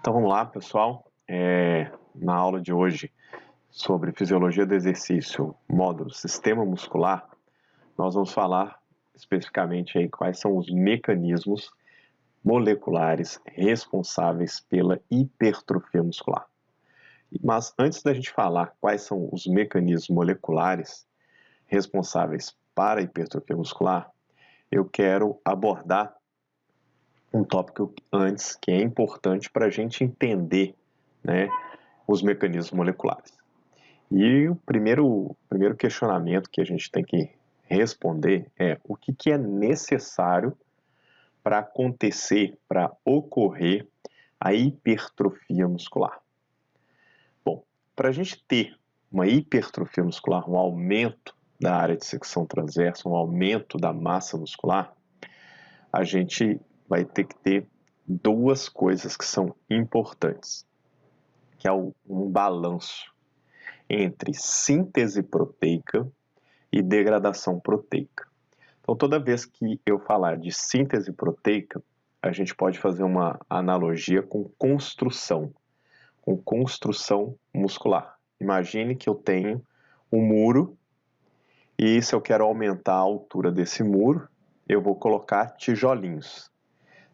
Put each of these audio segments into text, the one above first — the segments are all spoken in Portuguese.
Então vamos lá, pessoal. Na aula de hoje sobre fisiologia do exercício, módulo sistema muscular, nós vamos falar especificamente aí quais são os mecanismos moleculares responsáveis pela hipertrofia muscular. Mas antes da gente falar quais são os mecanismos moleculares responsáveis para a hipertrofia muscular, eu quero abordar um tópico antes que é importante para a gente entender, né, os mecanismos moleculares. E o primeiro questionamento que a gente tem que responder é o que é necessário para acontecer, para ocorrer a hipertrofia muscular. Bom, para a gente ter uma hipertrofia muscular, um aumento da área de secção transversa, um aumento da massa muscular, a gente vai ter que ter duas coisas que são importantes, que é um balanço entre síntese proteica e degradação proteica. Então, toda vez que eu falar de síntese proteica, a gente pode fazer uma analogia com construção muscular. Imagine que eu tenho um muro e se eu quero aumentar a altura desse muro, eu vou colocar tijolinhos.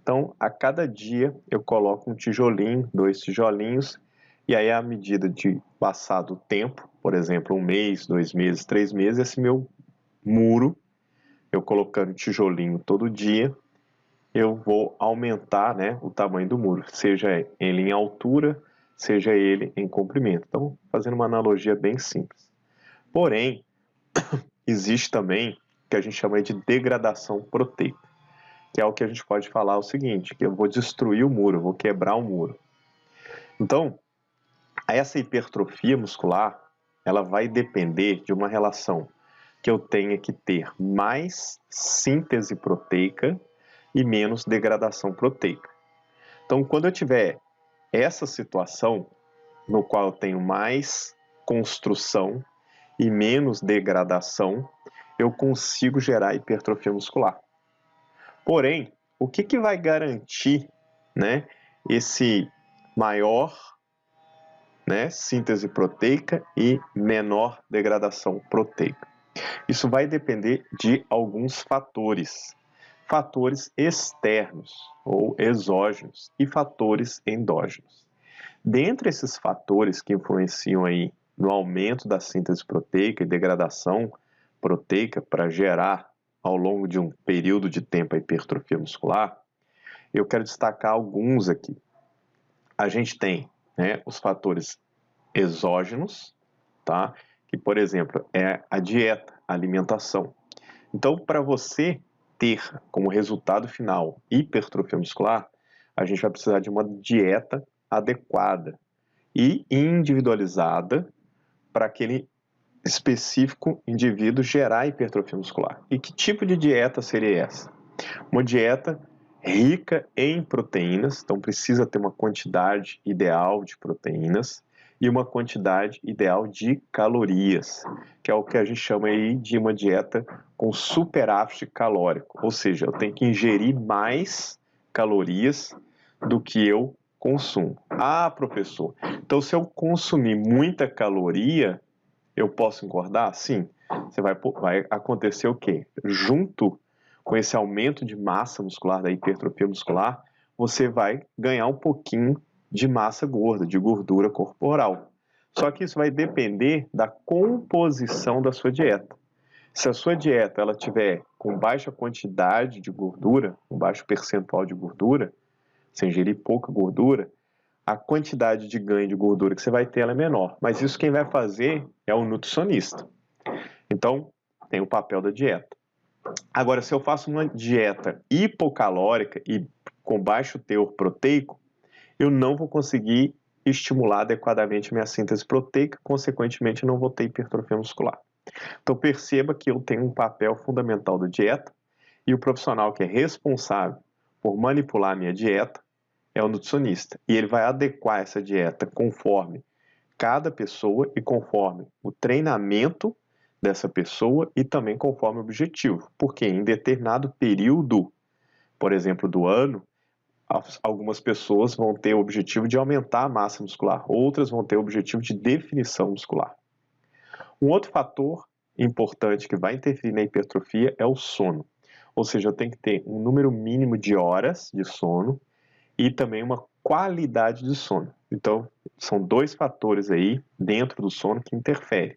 Então, a cada dia eu coloco um tijolinho, 2 tijolinhos, e aí à medida de passado o tempo, por exemplo, 1 mês, 2 meses, 3 meses, esse meu muro, eu colocando tijolinho todo dia, eu vou aumentar, né, o tamanho do muro, seja ele em altura, seja ele em comprimento. Então, fazendo uma analogia bem simples. Porém, existe também o que a gente chama de degradação proteica, que é o que a gente pode falar o seguinte, que eu vou destruir o muro, eu vou quebrar o muro. Então, essa hipertrofia muscular, ela vai depender de uma relação que eu tenha que ter mais síntese proteica e menos degradação proteica. Então, quando eu tiver essa situação, no qual eu tenho mais construção e menos degradação, eu consigo gerar hipertrofia muscular. Porém, o que vai garantir, né, esse maior, né, síntese proteica e menor degradação proteica? Isso vai depender de alguns fatores. Fatores externos ou exógenos e fatores endógenos. Dentre esses fatores que influenciam aí no aumento da síntese proteica e degradação proteica para gerar ao longo de um período de tempo a hipertrofia muscular, eu quero destacar alguns aqui. A gente tem, né, os fatores exógenos, tá? Que, por exemplo, é a dieta, a alimentação. Então, para você ter como resultado final hipertrofia muscular, a gente vai precisar de uma dieta adequada e individualizada para aquele específico indivíduo gerar hipertrofia muscular. E que tipo de dieta seria essa? Uma dieta rica em proteínas, então precisa ter uma quantidade ideal de proteínas e uma quantidade ideal de calorias, que é o que a gente chama aí de uma dieta com superávit calórico, ou seja, eu tenho que ingerir mais calorias do que eu consumo. Ah, professor, então se eu consumir muita caloria, eu posso engordar? Sim. Vai acontecer o quê? Junto com esse aumento de massa muscular, da hipertrofia muscular, você vai ganhar um pouquinho de massa gorda, de gordura corporal. Só que isso vai depender da composição da sua dieta. Se a sua dieta ela tiver com baixa quantidade de gordura, com baixo percentual de gordura, se ingerir pouca gordura, a quantidade de ganho de gordura que você vai ter ela é menor. Mas isso quem vai fazer é o nutricionista. Então, tem o papel da dieta. Agora, se eu faço uma dieta hipocalórica e com baixo teor proteico, eu não vou conseguir estimular adequadamente minha síntese proteica, consequentemente não vou ter hipertrofia muscular. Então perceba que eu tenho um papel fundamental da dieta e o profissional que é responsável por manipular a minha dieta é o nutricionista. E ele vai adequar essa dieta conforme cada pessoa e conforme o treinamento dessa pessoa e também conforme o objetivo. Porque em determinado período, por exemplo, do ano, algumas pessoas vão ter o objetivo de aumentar a massa muscular, outras vão ter o objetivo de definição muscular. Um outro fator importante que vai interferir na hipertrofia é o sono. Ou seja, eu tenho que ter um número mínimo de horas de sono e também uma qualidade de sono. Então, são dois fatores aí dentro do sono que interferem.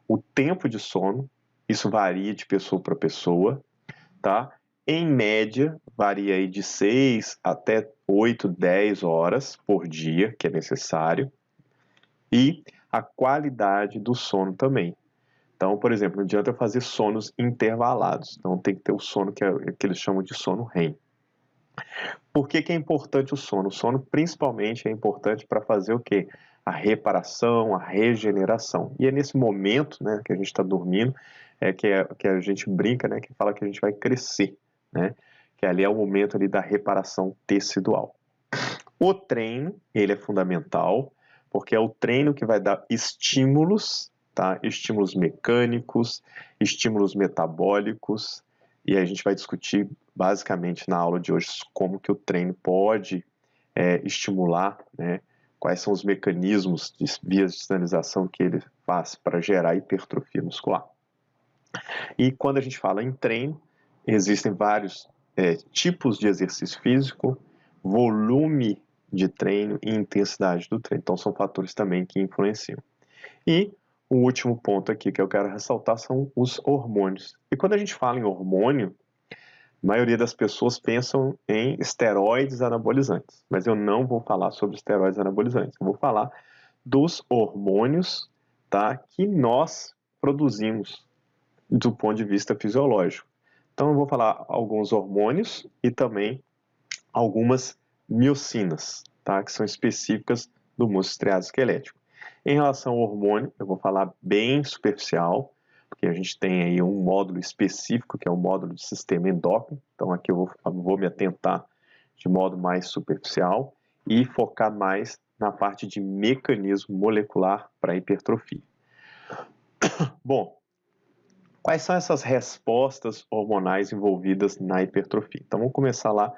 O tempo de sono, isso varia de pessoa para pessoa, tá? Em média, varia aí de 6 até 8, 10 horas por dia, que é necessário. E a qualidade do sono também. Então, por exemplo, não adianta eu fazer sonos intervalados. Então, tem que ter o sono que eles chamam de sono REM. Por que é importante o sono? O sono, principalmente, é importante para fazer o quê? A reparação, a regeneração. E é nesse momento, né, que a gente está dormindo, que a gente brinca, né, que fala que a gente vai crescer, né? Que ali é o momento ali da reparação tecidual. O treino, ele é fundamental, porque é o treino que vai dar estímulos, tá? Estímulos mecânicos, estímulos metabólicos, e a gente vai discutir basicamente na aula de hoje como que o treino pode estimular, né? Quais são os mecanismos de vias de sinalização que ele faz para gerar hipertrofia muscular. E quando a gente fala em treino, existem vários tipos de exercício físico, volume de treino e intensidade do treino. Então, são fatores também que influenciam. E o último ponto aqui que eu quero ressaltar são os hormônios. E quando a gente fala em hormônio, a maioria das pessoas pensam em esteroides anabolizantes, mas eu não vou falar sobre esteroides anabolizantes. Eu vou falar dos hormônios, tá, que nós produzimos do ponto de vista fisiológico. Então, eu vou falar alguns hormônios e também algumas miocinas, tá? Que são específicas do músculo estriado esquelético. Em relação ao hormônio, eu vou falar bem superficial, porque a gente tem aí um módulo específico, que é o módulo de sistema endócrino. Então, aqui eu vou me atentar de modo mais superficial e focar mais na parte de mecanismo molecular para hipertrofia. Bom, quais são essas respostas hormonais envolvidas na hipertrofia? Então, vamos começar lá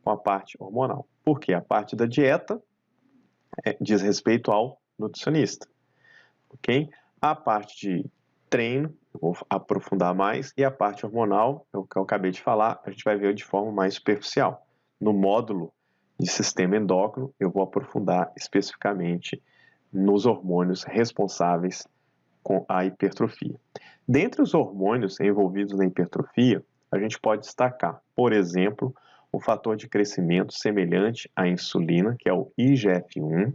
com a parte hormonal. Porque a parte da dieta diz respeito ao nutricionista, ok? A parte de treino, eu vou aprofundar mais, e a parte hormonal, o que eu acabei de falar, a gente vai ver de forma mais superficial. No módulo de sistema endócrino, eu vou aprofundar especificamente nos hormônios responsáveis com a hipertrofia. Dentre os hormônios envolvidos na hipertrofia, a gente pode destacar, por exemplo, o fator de crescimento semelhante à insulina, que é o IGF-1,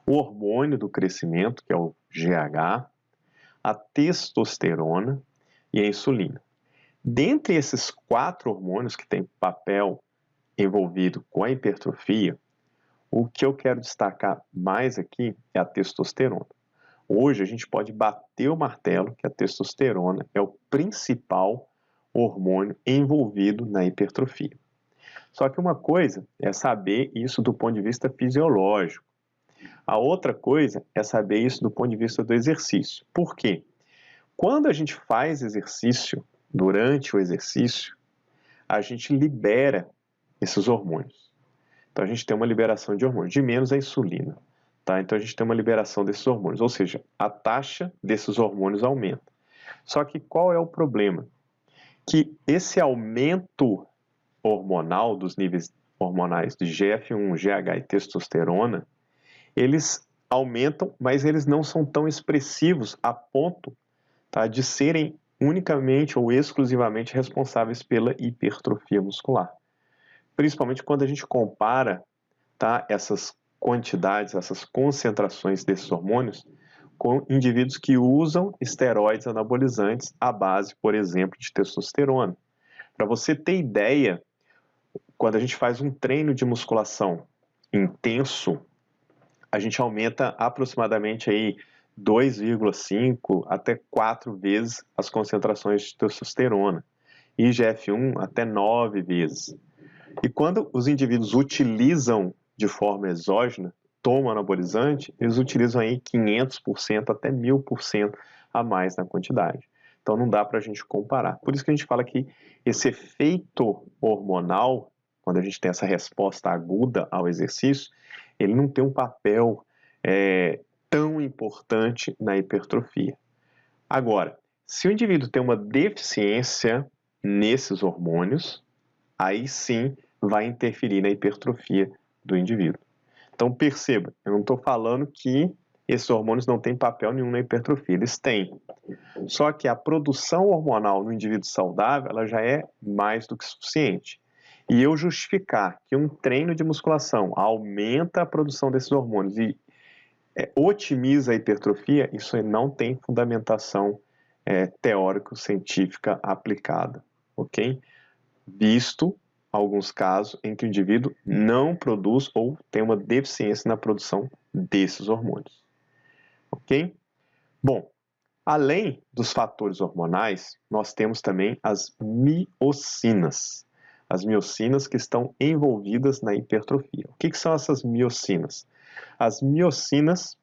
o hormônio do crescimento, que é o GH, a testosterona e a insulina. Dentre esses 4 hormônios que têm papel envolvido com a hipertrofia, o que eu quero destacar mais aqui é a testosterona. Hoje a gente pode bater o martelo que a testosterona é o principal hormônio envolvido na hipertrofia. Só que uma coisa é saber isso do ponto de vista fisiológico. A outra coisa é saber isso do ponto de vista do exercício. Por quê? Quando a gente faz exercício, durante o exercício, a gente libera esses hormônios. Então a gente tem uma liberação de hormônios, de menos a insulina. Tá? Então a gente tem uma liberação desses hormônios, ou seja, a taxa desses hormônios aumenta. Só que qual é o problema? Que esse aumento hormonal, dos níveis hormonais de GF1, GH e testosterona, eles aumentam, mas eles não são tão expressivos a ponto, tá, de serem unicamente ou exclusivamente responsáveis pela hipertrofia muscular. Principalmente quando a gente compara, tá, essas quantidades, essas concentrações desses hormônios com indivíduos que usam esteroides anabolizantes à base, por exemplo, de testosterona. Para você ter ideia, quando a gente faz um treino de musculação intenso, a gente aumenta aproximadamente aí 2,5 até 4 vezes as concentrações de testosterona e IGF-1 até 9 vezes. E quando os indivíduos utilizam de forma exógena, tomam anabolizante, eles utilizam aí 500% até 1000% a mais na quantidade. Então não dá para a gente comparar. Por isso que a gente fala que esse efeito hormonal, quando a gente tem essa resposta aguda ao exercício, ele não tem um papel tão importante na hipertrofia. Agora, se o indivíduo tem uma deficiência nesses hormônios, aí sim vai interferir na hipertrofia do indivíduo. Então perceba, eu não estou falando que esses hormônios não têm papel nenhum na hipertrofia, eles têm. Só que a produção hormonal no indivíduo saudável, ela já é mais do que suficiente. E eu justificar que um treino de musculação aumenta a produção desses hormônios e otimiza a hipertrofia, isso não tem fundamentação teórico-científica aplicada, ok? Visto alguns casos em que o indivíduo não produz ou tem uma deficiência na produção desses hormônios, ok? Bom, além dos fatores hormonais, nós temos também as miocinas. As miocinas que estão envolvidas na hipertrofia. O que são essas miocinas? As miocinas,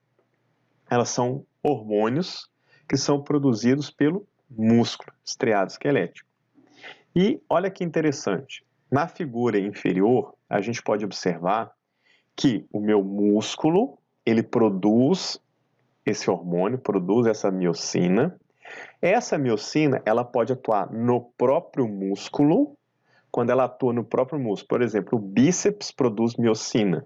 elas são hormônios que são produzidos pelo músculo estriado esquelético. E olha que interessante, na figura inferior, a gente pode observar que o meu músculo, ele produz esse hormônio, produz essa miocina. Essa miocina, ela pode atuar no próprio músculo. Quando ela atua no próprio músculo, por exemplo, o bíceps produz miocina,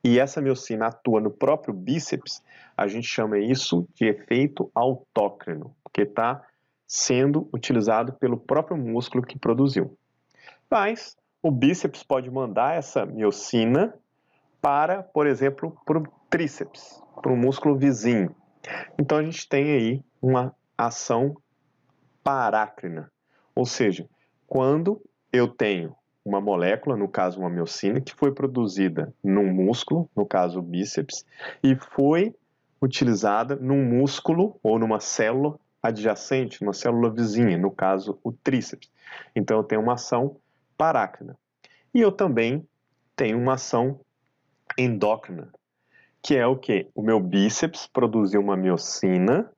e essa miocina atua no próprio bíceps, a gente chama isso de efeito autócrino, porque está sendo utilizado pelo próprio músculo que produziu. Mas o bíceps pode mandar essa miocina para, por exemplo, para o tríceps, para o músculo vizinho. Então a gente tem aí uma ação parácrina, ou seja, quando eu tenho uma molécula, no caso uma miocina, que foi produzida num músculo, no caso o bíceps, e foi utilizada num músculo ou numa célula adjacente, numa célula vizinha, no caso o tríceps. Então eu tenho uma ação parácrina. E eu também tenho uma ação endócrina, que é o quê? O meu bíceps produziu uma miocina,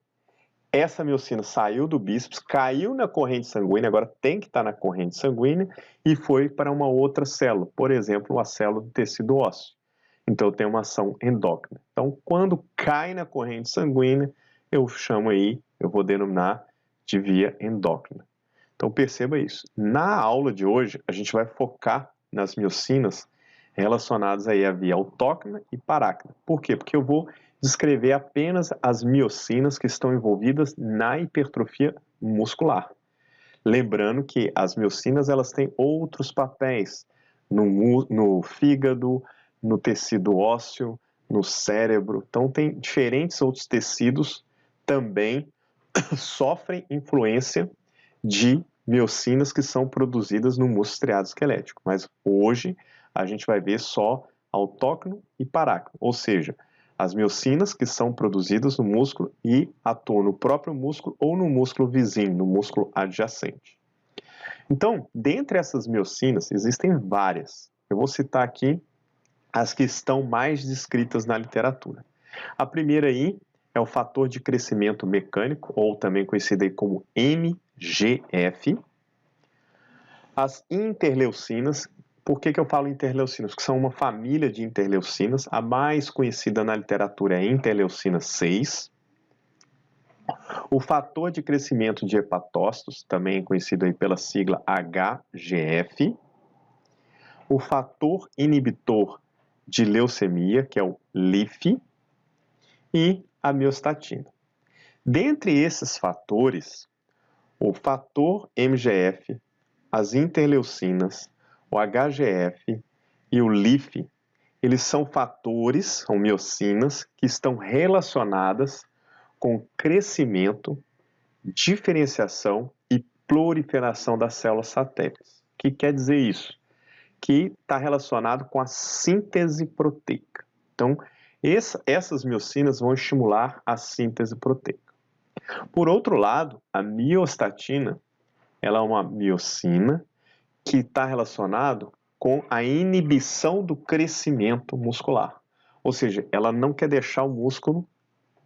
essa miocina saiu do bíceps, caiu na corrente sanguínea, agora tem que estar na corrente sanguínea, e foi para uma outra célula, por exemplo, a célula do tecido ósseo. Então eu tenho uma ação endócrina. Então quando cai na corrente sanguínea, eu chamo aí, eu vou denominar de via endócrina. Então perceba isso. Na aula de hoje, a gente vai focar nas miocinas relacionadas aí à via autócrina e parácrina. Por quê? Porque eu vou descrever apenas as miocinas que estão envolvidas na hipertrofia muscular. Lembrando que as miocinas elas têm outros papéis no fígado, no tecido ósseo, no cérebro. Então tem diferentes outros tecidos também sofrem influência de miocinas que são produzidas no músculo estriado esquelético. Mas hoje a gente vai ver só autócrino e parácrino, ou seja, as miocinas que são produzidas no músculo e atuam no próprio músculo ou no músculo vizinho, no músculo adjacente. Então, dentre essas miocinas, existem várias. Eu vou citar aqui as que estão mais descritas na literatura. A primeira aí é o fator de crescimento mecânico, ou também conhecido aí como MGF. As interleucinas. Por que eu falo interleucinas? Porque são uma família de interleucinas. A mais conhecida na literatura é a interleucina 6. O fator de crescimento de hepatócitos, também conhecido aí pela sigla HGF. O fator inibitor de leucemia, que é o LIF. E a miostatina. Dentre esses fatores, o fator MGF, as interleucinas, o HGF e o LIF, eles são fatores, são miocinas, que estão relacionadas com crescimento, diferenciação e proliferação das células satélites. O que quer dizer isso? Que está relacionado com a síntese proteica. Então, essas miocinas vão estimular a síntese proteica. Por outro lado, a miostatina, ela é uma miocina que está relacionado com a inibição do crescimento muscular. Ou seja, ela não quer deixar o músculo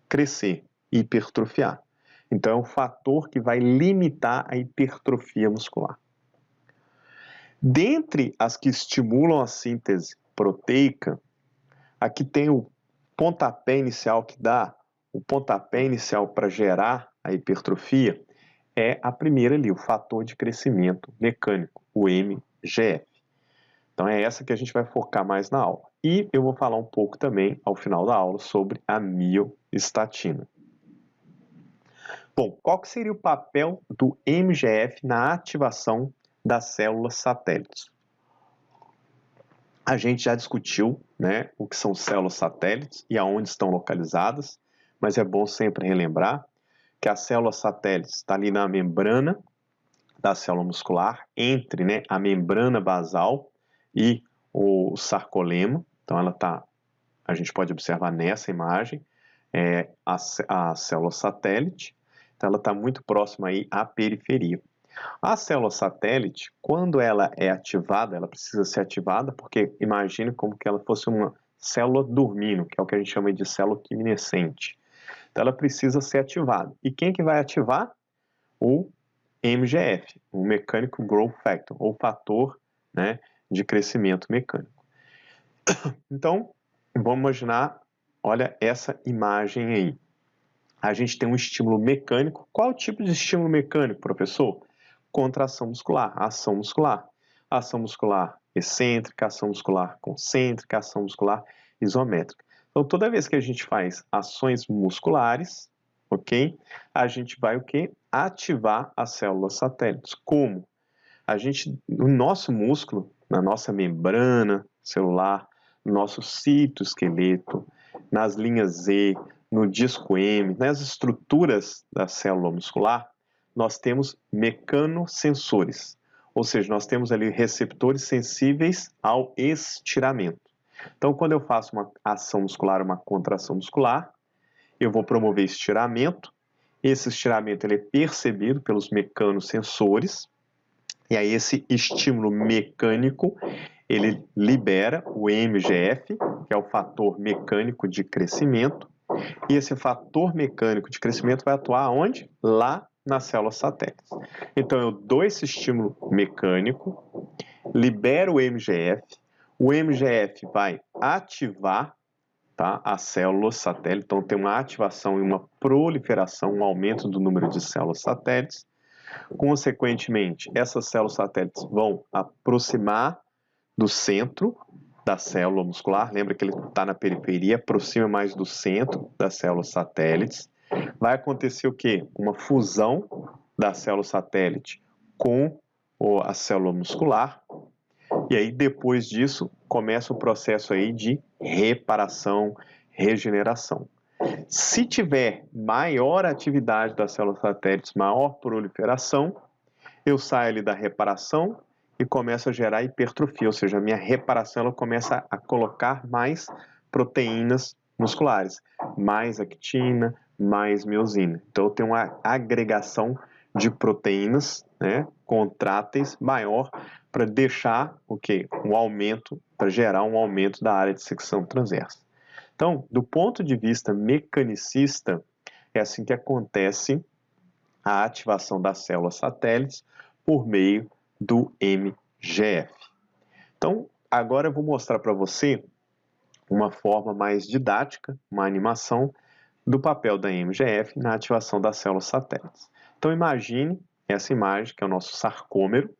crescer, hipertrofiar. Então, é um fator que vai limitar a hipertrofia muscular. Dentre as que estimulam a síntese proteica, aqui tem o pontapé inicial que dá, o pontapé inicial para gerar a hipertrofia, é a primeira ali, o fator de crescimento mecânico, o MGF. Então é essa que a gente vai focar mais na aula. E eu vou falar um pouco também, ao final da aula, sobre a miostatina. Bom, qual que seria o papel do MGF na ativação das células satélites? A gente já discutiu, né, o que são células satélites e aonde estão localizadas, mas é bom sempre relembrar que a célula satélite está ali na membrana da célula muscular, entre, né, a membrana basal e o sarcolema. Então a gente pode observar nessa imagem a célula satélite. Então ela está muito próxima aí à periferia. A célula satélite, quando ela é ativada, ela precisa ser ativada, porque imagine como que ela fosse uma célula dormindo, que é o que a gente chama de célula quiescente. Então ela precisa ser ativada. E quem que vai ativar? O MGF, o Mechanical Growth Factor, ou fator, né, de crescimento mecânico. Então, vamos imaginar, olha essa imagem aí. A gente tem um estímulo mecânico. Qual tipo de estímulo mecânico, professor? Contração muscular, ação muscular. Ação muscular excêntrica, ação muscular concêntrica, ação muscular isométrica. Então, toda vez que a gente faz ações musculares, ok? A gente vai o quê? Ativar as células satélites. Como? No nosso músculo, na nossa membrana celular, no nosso citoesqueleto, nas linhas Z, no disco M, nas estruturas da célula muscular, nós temos mecanosensores, ou seja, nós temos ali receptores sensíveis ao estiramento. Então, quando eu faço uma ação muscular, uma contração muscular, eu vou promover estiramento. Esse estiramento ele é percebido pelos mecanosensores, e aí esse estímulo mecânico, ele libera o MGF, que é o fator mecânico de crescimento, e esse fator mecânico de crescimento vai atuar onde? Lá nas células satélites. Então eu dou esse estímulo mecânico, libero o MGF vai ativar, tá, as células satélites, então tem uma ativação e uma proliferação, um aumento do número de células satélites. Consequentemente, essas células satélites vão aproximar do centro da célula muscular. Lembra que ele está na periferia, aproxima mais do centro das células satélites. Vai acontecer o quê? Uma fusão da célula satélite com a célula muscular. E aí, depois disso, começa o processo aí de reparação, regeneração. Se tiver maior atividade das células satélites, maior proliferação, eu saio ali da reparação e começo a gerar hipertrofia, ou seja, a minha reparação ela começa a colocar mais proteínas musculares, mais actina, mais miosina. Então eu tenho uma agregação de proteínas, né, contráteis maior para deixar o quê? Um aumento, para gerar um aumento da área de secção transversa. Então, do ponto de vista mecanicista, é assim que acontece a ativação das células satélites por meio do MGF. Então, agora eu vou mostrar para você uma forma mais didática, uma animação do papel da MGF na ativação das células satélites. Então, imagine essa imagem, que é o nosso sarcômero.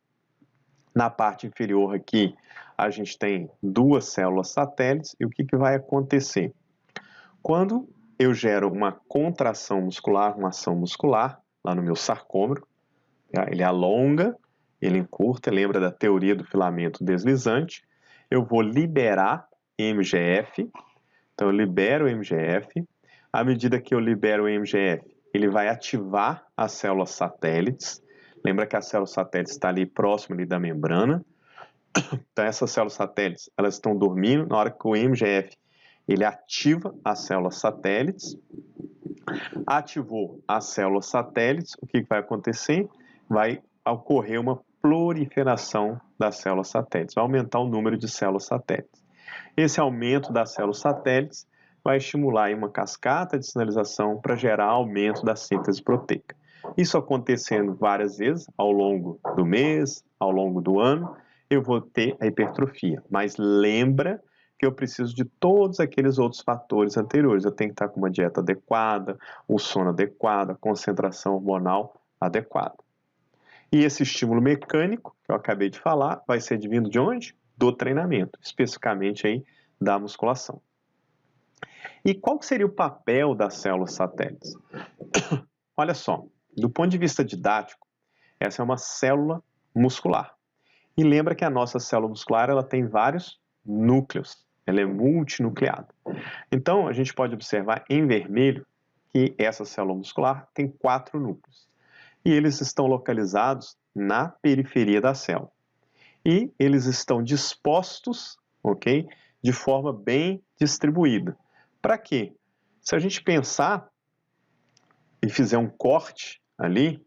Na parte inferior aqui, a gente tem duas células satélites, e o que vai acontecer? Quando eu gero uma contração muscular, uma ação muscular, lá no meu sarcômero, ele alonga, ele encurta, lembra da teoria do filamento deslizante, eu vou liberar MGF, então eu libero o MGF, à medida que eu libero o MGF, ele vai ativar as células satélites, lembra que a célula satélite está ali próximo ali da membrana, então essas células satélites, elas estão dormindo, na hora que o MGF ele ativa as células satélites, ativou as células satélites, o que vai acontecer? Vai ocorrer uma proliferação das células satélites, vai aumentar o número de células satélites. Esse aumento das células satélites vai estimular uma cascata de sinalização para gerar aumento da síntese proteica. Isso acontecendo várias vezes ao longo do mês, ao longo do ano, eu vou ter a hipertrofia. Mas lembra que eu preciso de todos aqueles outros fatores anteriores. Eu tenho que estar com uma dieta adequada, o sono adequado, a concentração hormonal adequada. E esse estímulo mecânico, que eu acabei de falar, vai ser advindo de onde? Do treinamento, especificamente aí da musculação. E qual seria o papel das células satélites? Olha só, do ponto de vista didático, essa é uma célula muscular. E lembra que a nossa célula muscular ela tem vários núcleos, ela é multinucleada. Então, a gente pode observar em vermelho que essa célula muscular tem 4 núcleos. E eles estão localizados na periferia da célula. E eles estão dispostos, ok? De forma bem distribuída. Para quê? Se a gente pensar e fizer um corte ali,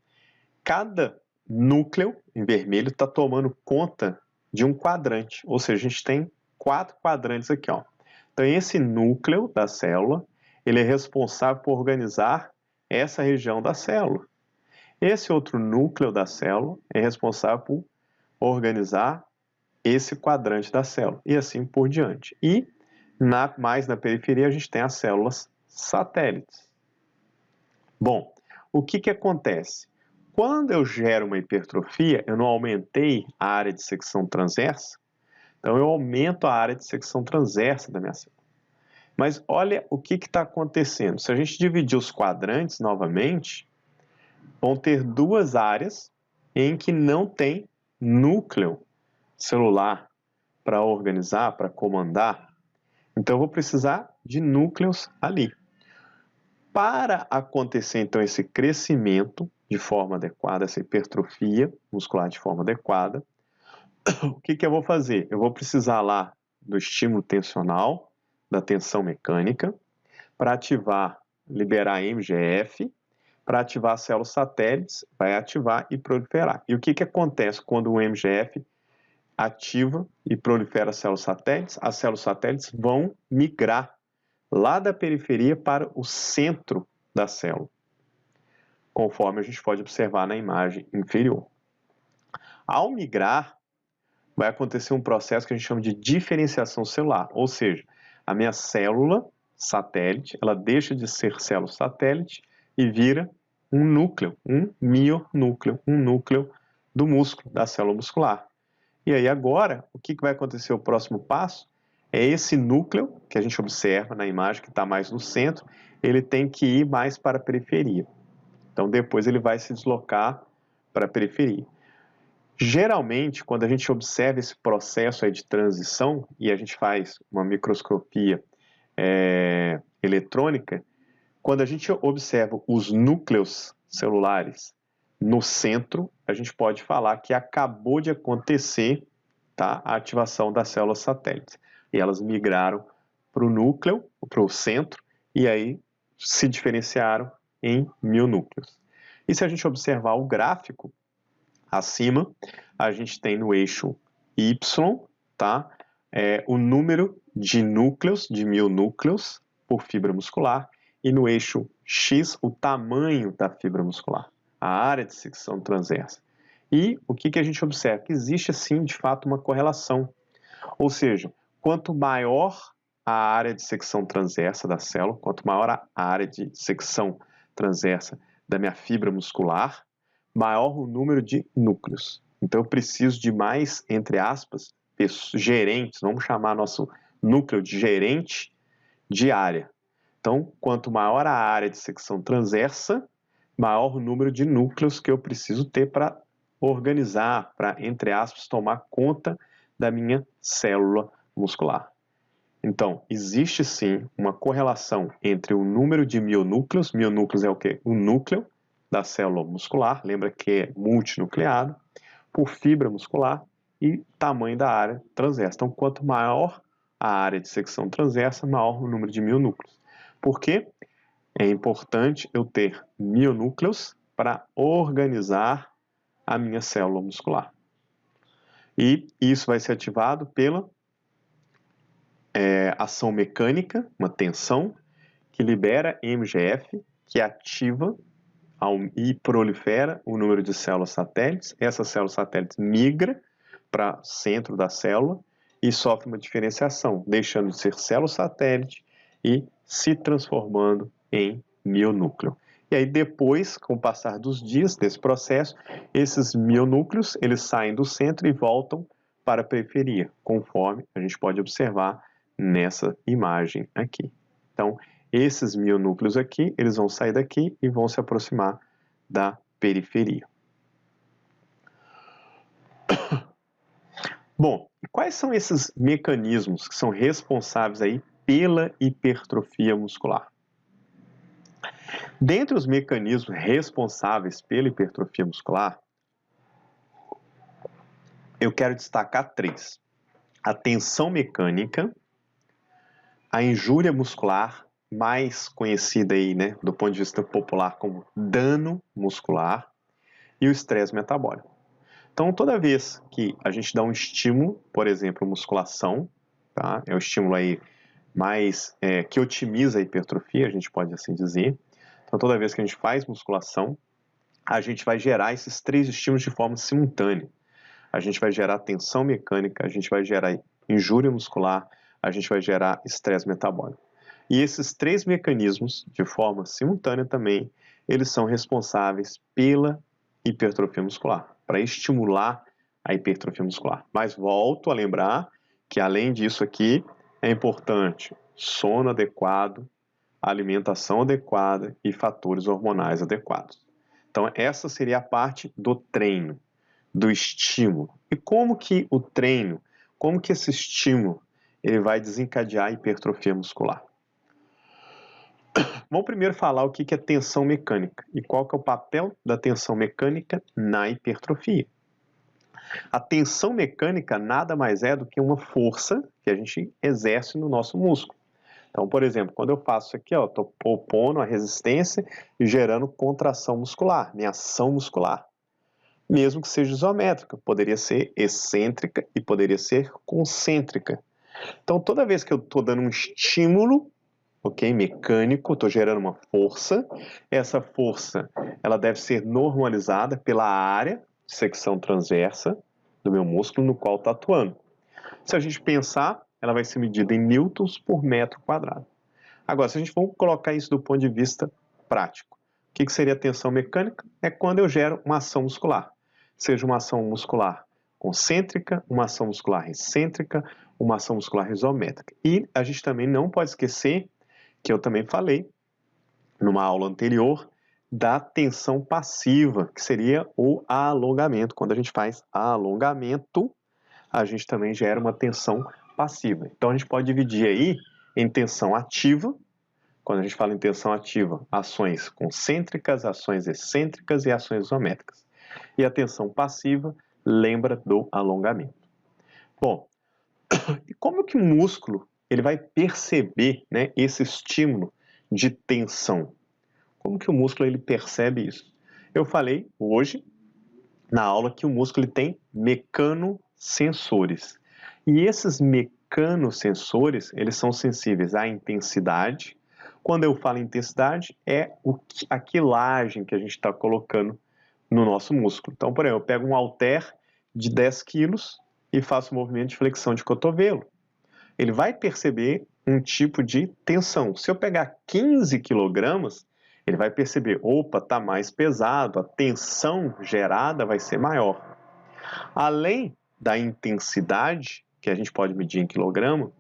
cada núcleo em vermelho está tomando conta de um quadrante. Ou seja, a gente tem 4 quadrantes aqui, ó. Então, esse núcleo da célula, ele é responsável por organizar essa região da célula. Esse outro núcleo da célula é responsável por organizar esse quadrante da célula e assim por diante. E mais na periferia a gente tem as células satélites. Bom, o que acontece? Quando eu gero uma hipertrofia, eu não aumentei a área de secção transversa, então eu aumento a área de secção transversa da minha célula. Mas olha o que está acontecendo. Se a gente dividir os quadrantes novamente, vão ter 2 áreas em que não tem núcleo celular para organizar, para comandar. Então, eu vou precisar de núcleos ali. Para acontecer, então, esse crescimento de forma adequada, essa hipertrofia muscular de forma adequada, o que eu vou fazer? Eu vou precisar lá do estímulo tensional, da tensão mecânica, para ativar, liberar MGF, para ativar as células satélites, vai ativar e proliferar. E o que acontece quando o MGF ativa e prolifera as células satélites? As células satélites vão migrar lá da periferia para o centro da célula, conforme a gente pode observar na imagem inferior. Ao migrar, vai acontecer um processo que a gente chama de diferenciação celular, ou seja, a minha célula satélite, ela deixa de ser célula satélite e vira um núcleo, um mionúcleo, um núcleo do músculo, da célula muscular. E aí agora, o que vai acontecer? O próximo passo é esse núcleo, que a gente observa na imagem, que está mais no centro, ele tem que ir mais para a periferia. Então depois ele vai se deslocar para a periferia. Geralmente, quando a gente observa esse processo aí de transição e a gente faz uma microscopia eletrônica, quando a gente observa os núcleos celulares no centro, a gente pode falar que acabou de acontecer, tá, a ativação das células satélites. E elas migraram para o núcleo, para o centro, e aí se diferenciaram em mionúcleos. E se a gente observar o gráfico acima, a gente tem no eixo Y, tá, o número de núcleos, de mionúcleos por fibra muscular, e no eixo X, o tamanho da fibra muscular, a área de secção transversa. E o que a gente observa? Que existe, sim, de fato, uma correlação. Ou seja, quanto maior a área de secção transversa da célula, quanto maior a área de secção transversa da minha fibra muscular, maior o número de núcleos. Então, eu preciso de mais, entre aspas, gerentes, vamos chamar nosso núcleo de gerente de área. Então, quanto maior a área de secção transversa, maior o número de núcleos que eu preciso ter para organizar, para, entre aspas, tomar conta da minha célula muscular. Então, existe sim uma correlação entre o número de mionúcleos, mionúcleos é o quê? O núcleo da célula muscular, lembra que é multinucleado, por fibra muscular e tamanho da área transversa. Então, quanto maior a área de secção transversa, maior o número de mionúcleos. Por quê? É importante eu ter mionúcleos para organizar a minha célula muscular. E isso vai ser ativado pela ação mecânica, uma tensão, que libera MGF, que ativa e prolifera o número de células satélites. Essas células satélites migram para o centro da célula e sofre uma diferenciação, deixando de ser célula satélite e se transformando em mionúcleo. E aí depois, com o passar dos dias desse processo, esses mionúcleos eles saem do centro e voltam para a periferia, conforme a gente pode observar nessa imagem aqui. Então, esses mionúcleos aqui, eles vão sair daqui e vão se aproximar da periferia. Bom, quais são esses mecanismos que são responsáveis aí pela hipertrofia muscular? Dentre os mecanismos responsáveis pela hipertrofia muscular, eu quero destacar 3. A tensão mecânica, a injúria muscular, mais conhecida aí, né, do ponto de vista popular como dano muscular, e o estresse metabólico. Então, toda vez que a gente dá um estímulo, por exemplo, musculação, tá? É o estímulo aí mais que otimiza a hipertrofia, a gente pode assim dizer. Então, toda vez que a gente faz musculação, a gente vai gerar esses 3 estímulos de forma simultânea. A gente vai gerar tensão mecânica, a gente vai gerar injúria muscular, a gente vai gerar estresse metabólico. E esses 3 mecanismos, de forma simultânea também, eles são responsáveis pela hipertrofia muscular, para estimular a hipertrofia muscular. Mas volto a lembrar que, além disso aqui, é importante sono adequado, alimentação adequada e fatores hormonais adequados. Então, essa seria a parte do treino, do estímulo. E como que o treino, como que esse estímulo, ele vai desencadear a hipertrofia muscular? Vamos primeiro falar o que é tensão mecânica e qual que é o papel da tensão mecânica na hipertrofia. A tensão mecânica nada mais é do que uma força que a gente exerce no nosso músculo. Então, por exemplo, quando eu faço aqui, estou opondo a resistência e gerando contração muscular, minha ação muscular. Mesmo que seja isométrica, poderia ser excêntrica e poderia ser concêntrica. Então, toda vez que eu estou dando um estímulo, mecânico, estou gerando uma força, essa força ela deve ser normalizada pela área de secção transversa do meu músculo no qual está atuando. Se a gente pensar, ela vai ser medida em newtons por metro quadrado. Agora, se a gente for colocar isso do ponto de vista prático, o que seria a tensão mecânica? É quando eu gero uma ação muscular, seja uma ação muscular concêntrica, uma ação muscular excêntrica, uma ação muscular isométrica. E a gente também não pode esquecer, que eu também falei numa aula anterior, da tensão passiva, que seria o alongamento. Quando a gente faz alongamento, a gente também gera uma tensão passiva. Então, a gente pode dividir aí em tensão ativa, quando a gente fala em tensão ativa, ações concêntricas, ações excêntricas e ações isométricas. E a tensão passiva lembra do alongamento. Bom, e como que o músculo ele vai perceber, né, esse estímulo de tensão? Como que o músculo ele percebe isso? Eu falei hoje na aula que o músculo ele tem mecanosensores. E esses mecanosensores, eles são sensíveis à intensidade. Quando eu falo intensidade, é a quilagem que a gente está colocando no nosso músculo. Então, por exemplo, eu pego um halter de 10 quilos e faço um movimento de flexão de cotovelo. Ele vai perceber um tipo de tensão. Se eu pegar 15 quilogramas, ele vai perceber, opa, está mais pesado, a tensão gerada vai ser maior. Além da intensidade, que a gente pode medir em quilograma,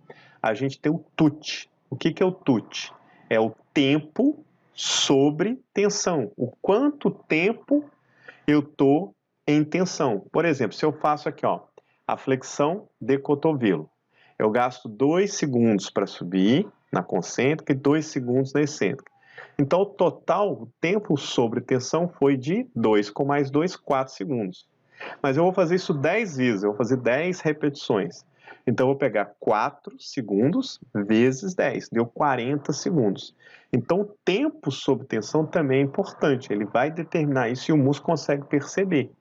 a gente tem o TUT. O que é o TUT? É o tempo sobre tensão. O quanto tempo eu estou em tensão. Por exemplo, se eu faço aqui, a flexão de cotovelo, eu gasto 2 segundos para subir na concêntrica e 2 segundos na excêntrica. Então, o total, o tempo sobre tensão foi de 2 com mais 2, 4 segundos. Mas eu vou fazer isso 10 vezes, eu vou fazer 10 repetições. Então, eu vou pegar 4 segundos vezes 10, deu 40 segundos. Então, o tempo sob tensão também é importante, ele vai determinar isso e o músculo consegue perceber.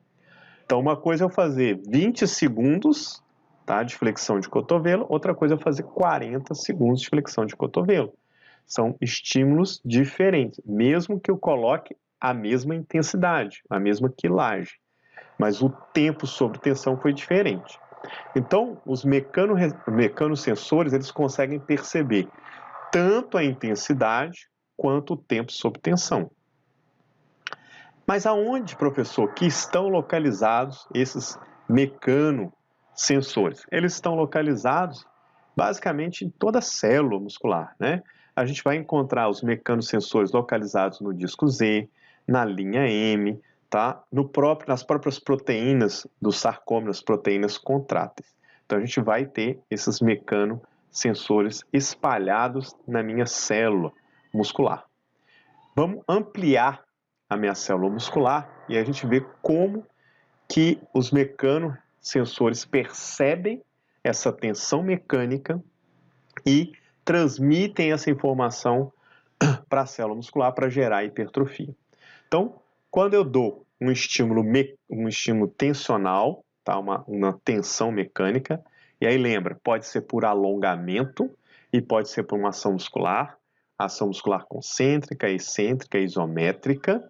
Então, uma coisa é eu fazer 20 segundos, tá, de flexão de cotovelo, outra coisa é eu fazer 40 segundos de flexão de cotovelo. São estímulos diferentes, mesmo que eu coloque a mesma intensidade, a mesma quilagem. mas o tempo sob tensão foi diferente. Então, os mecanosensores, eles conseguem perceber tanto a intensidade quanto o tempo sob tensão. Mas aonde, professor, que estão localizados esses mecanosensores? Eles estão localizados basicamente em toda a célula muscular, né? A gente vai encontrar os mecanosensores localizados no disco Z, na linha M, tá? Nas próprias proteínas do sarcômero, as proteínas contráteis. Então a gente vai ter esses mecanosensores espalhados na minha célula muscular. Vamos ampliar a minha célula muscular e a gente vê como que os mecanosensores percebem essa tensão mecânica e transmitem essa informação para a célula muscular para gerar hipertrofia. Então, quando eu dou um estímulo tensional, tá? uma tensão mecânica, e aí lembra, pode ser por alongamento e pode ser por uma ação muscular concêntrica, excêntrica, isométrica,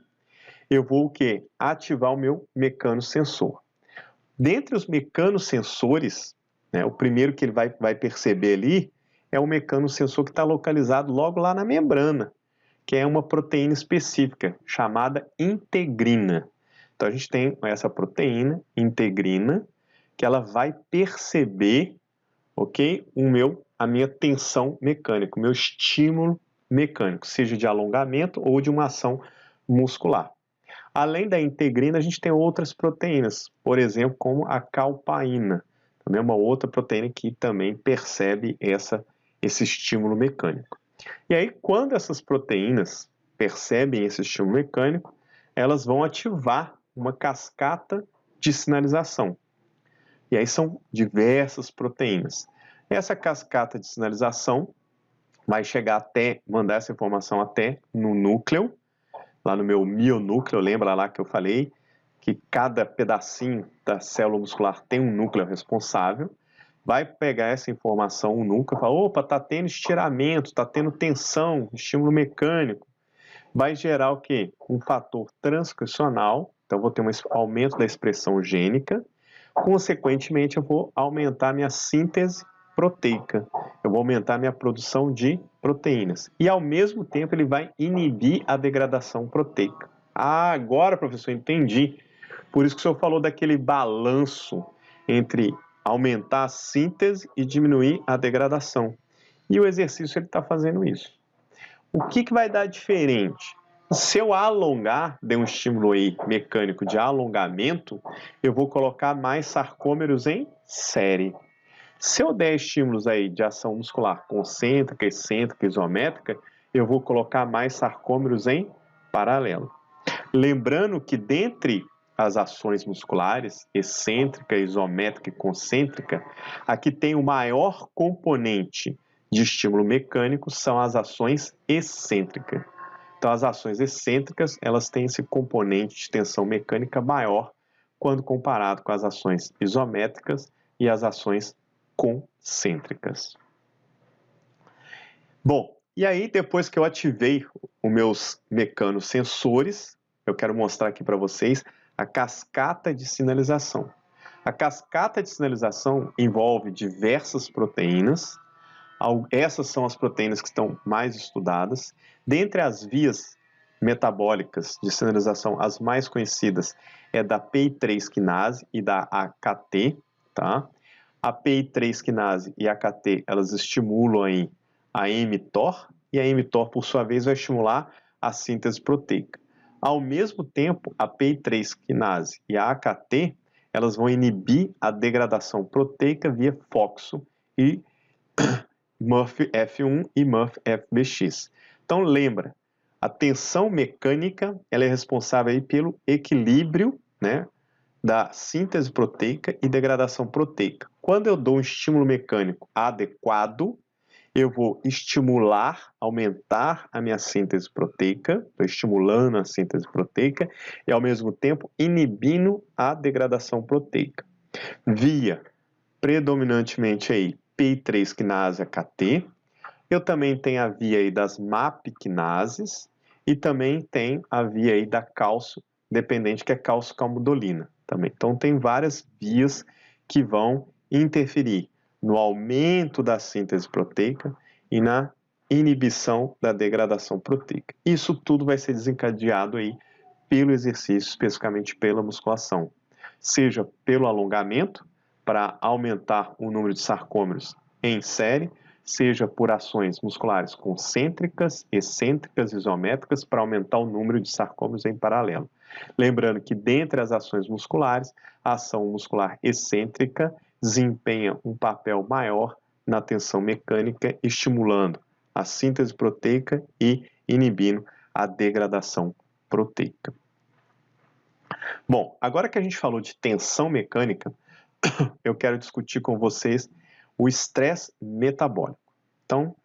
eu vou o quê? Ativar o meu mecanosensor. Dentre os mecanosensores, né, o primeiro que ele vai perceber ali é o mecanosensor que está localizado logo lá na membrana, que é uma proteína específica, chamada integrina. Então, a gente tem essa proteína, integrina, que ela vai perceber, ok, a minha tensão mecânica, o meu estímulo mecânico, seja de alongamento ou de uma ação muscular. Além da integrina, a gente tem outras proteínas, por exemplo, como a calpaína, também é uma outra proteína que também percebe esse estímulo mecânico. E aí, quando essas proteínas percebem esse estímulo mecânico, elas vão ativar uma cascata de sinalização. E aí são diversas proteínas. Essa cascata de sinalização vai chegar mandar essa informação até no núcleo, lá no meu mionúcleo, lembra lá que eu falei que cada pedacinho da célula muscular tem um núcleo responsável, vai pegar essa informação, o núcleo, e falar, opa, está tendo estiramento, está tendo tensão, estímulo mecânico, vai gerar o quê? Um fator transcricional, então vou ter um aumento da expressão gênica, consequentemente eu vou aumentar minha síntese proteica, eu vou aumentar minha produção de proteínas. E ao mesmo tempo ele vai inibir a degradação proteica. Ah, agora, professor, entendi. Por isso que o senhor falou daquele balanço entre aumentar a síntese e diminuir a degradação. E o exercício ele está fazendo isso. O que vai dar diferente? Se eu alongar, der um estímulo aí mecânico de alongamento, eu vou colocar mais sarcômeros em série. Se eu der estímulos aí de ação muscular concêntrica, excêntrica, isométrica, eu vou colocar mais sarcômeros em paralelo. Lembrando que dentre as ações musculares, excêntrica, isométrica e concêntrica, aqui tem o maior componente de estímulo mecânico são as ações excêntricas. Então, as ações excêntricas, elas têm esse componente de tensão mecânica maior quando comparado com as ações isométricas e as ações concêntricas. Bom, e aí depois que eu ativei os meus mecanosensores, eu quero mostrar aqui para vocês a cascata de sinalização. A cascata de sinalização envolve diversas proteínas. Essas são as proteínas que estão mais estudadas. Dentre as vias metabólicas de sinalização, as mais conhecidas é da PI3 quinase e da AKT, tá? A PI3 quinase e a AKT, elas estimulam aí a mTOR, e a mTOR, por sua vez, vai estimular a síntese proteica. Ao mesmo tempo, a PI3 quinase e a AKT, elas vão inibir a degradação proteica via FOXO e MURF-F1 e MURF-FBX. Então, lembra, a tensão mecânica ela é responsável aí pelo equilíbrio, né, da síntese proteica e degradação proteica. Quando eu dou um estímulo mecânico adequado, eu vou estimular, aumentar a minha síntese proteica, estou estimulando a síntese proteica e, ao mesmo tempo, inibindo a degradação proteica. Via, predominantemente aí, PI3 quinase AKT, eu também tenho a via aí das MAP quinases e também tem a via aí da cálcio dependente, que é cálcio-calmodulina. também. Então, tem várias vias que vão interferir no aumento da síntese proteica e na inibição da degradação proteica. Isso tudo vai ser desencadeado aí pelo exercício, especificamente pela musculação, seja pelo alongamento, para aumentar o número de sarcômeros em série, seja por ações musculares concêntricas, excêntricas, isométricas, para aumentar o número de sarcômeros em paralelo. Lembrando que, dentre as ações musculares, a ação muscular excêntrica desempenha um papel maior na tensão mecânica, estimulando a síntese proteica e inibindo a degradação proteica. Bom, agora que a gente falou de tensão mecânica, eu quero discutir com vocês o estresse metabólico. Então,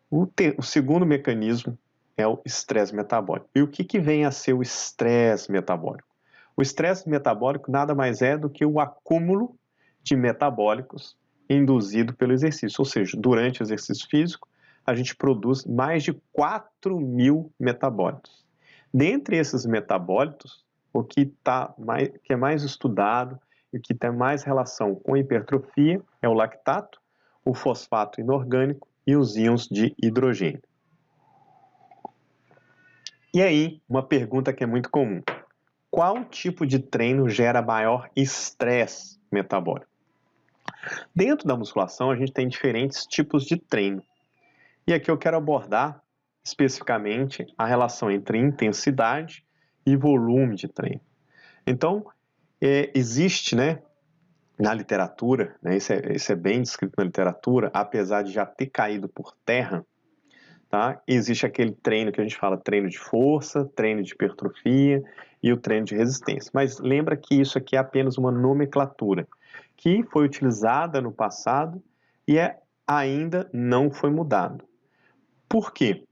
o segundo mecanismo é o estresse metabólico. E o que vem a ser o estresse metabólico? O estresse metabólico nada mais é do que o acúmulo de metabólicos induzido pelo exercício. Ou seja, durante o exercício físico, a gente produz mais de 4.000 metabólitos. Dentre esses metabólitos, o que é mais estudado e o que tem mais relação com hipertrofia é o lactato, o fosfato inorgânico e os íons de hidrogênio. E aí, uma pergunta que é muito comum. Qual tipo de treino gera maior estresse metabólico? Dentro da musculação, a gente tem diferentes tipos de treino. E aqui eu quero abordar especificamente a relação entre intensidade e volume de treino. Então, existe, na literatura, isso é bem descrito na literatura, apesar de já ter caído por terra, tá? Existe aquele treino que a gente fala treino de força, treino de hipertrofia e o treino de resistência. Mas lembra que isso aqui é apenas uma nomenclatura que foi utilizada no passado e ainda não foi mudado. Por quê?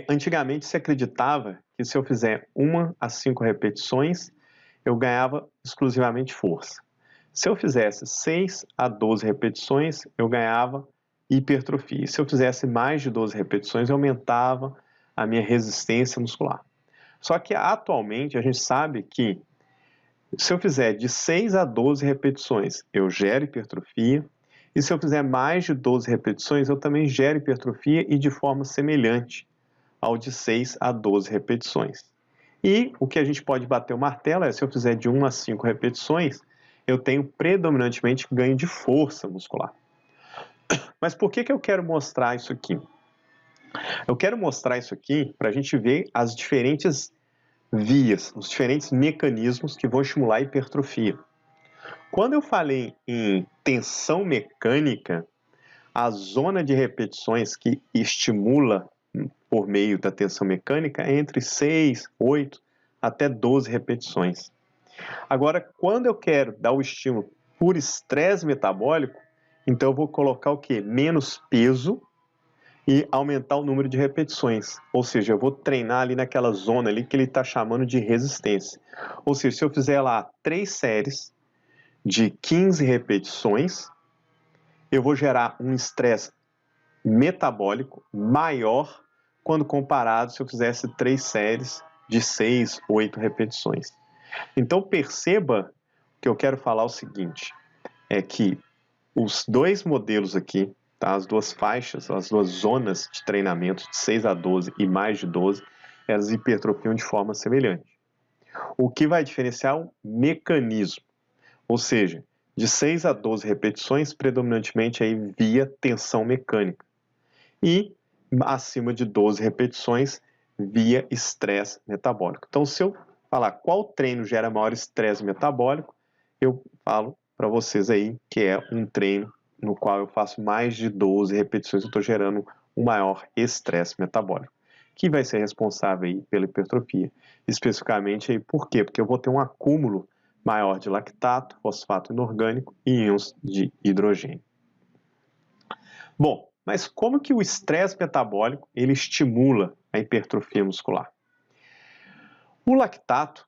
Antigamente se acreditava que se eu fizer 1 a 5 repetições, eu ganhava exclusivamente força. Se eu fizesse 6 a 12 repetições, eu ganhava hipertrofia. Se eu fizesse mais de 12 repetições, eu aumentava a minha resistência muscular. Só que atualmente a gente sabe que se eu fizer de 6 a 12 repetições, eu gero hipertrofia. E se eu fizer mais de 12 repetições, eu também gero hipertrofia e de forma semelhante ao de 6 a 12 repetições. E o que a gente pode bater o martelo é, se eu fizer de 1 a 5 repetições, eu tenho predominantemente ganho de força muscular. Mas por que eu quero mostrar isso aqui? Eu quero mostrar isso aqui para a gente ver as diferentes vias, os diferentes mecanismos que vão estimular a hipertrofia. Quando eu falei em tensão mecânica, a zona de repetições que estimula por meio da tensão mecânica é entre 6, 8 até 12 repetições. Agora, quando eu quero dar o estímulo por estresse metabólico, então eu vou colocar o quê? Menos peso e aumentar o número de repetições. Ou seja, eu vou treinar ali naquela zona ali que ele está chamando de resistência. Ou seja, se eu fizer lá 3 séries de 15 repetições, eu vou gerar um estresse metabólico maior quando comparado se eu fizesse 3 séries de 6, 8 repetições. Então perceba que eu quero falar o seguinte, é que os dois modelos aqui, tá, as duas faixas, as duas zonas de treinamento de 6 a 12 e mais de 12, elas hipertrofiam de forma semelhante. O que vai diferenciar é o mecanismo, ou seja, de 6 a 12 repetições, predominantemente aí via tensão mecânica. E acima de 12 repetições, via estresse metabólico. Então, se eu falar qual treino gera maior estresse metabólico, eu falo para vocês aí que é um treino no qual eu faço mais de 12 repetições, eu estou gerando um maior estresse metabólico, que vai ser responsável aí pela hipertrofia. Especificamente aí, por quê? Porque eu vou ter um acúmulo maior de lactato, fosfato inorgânico e íons de hidrogênio. Bom, mas como que o estresse metabólico ele estimula a hipertrofia muscular? O lactato,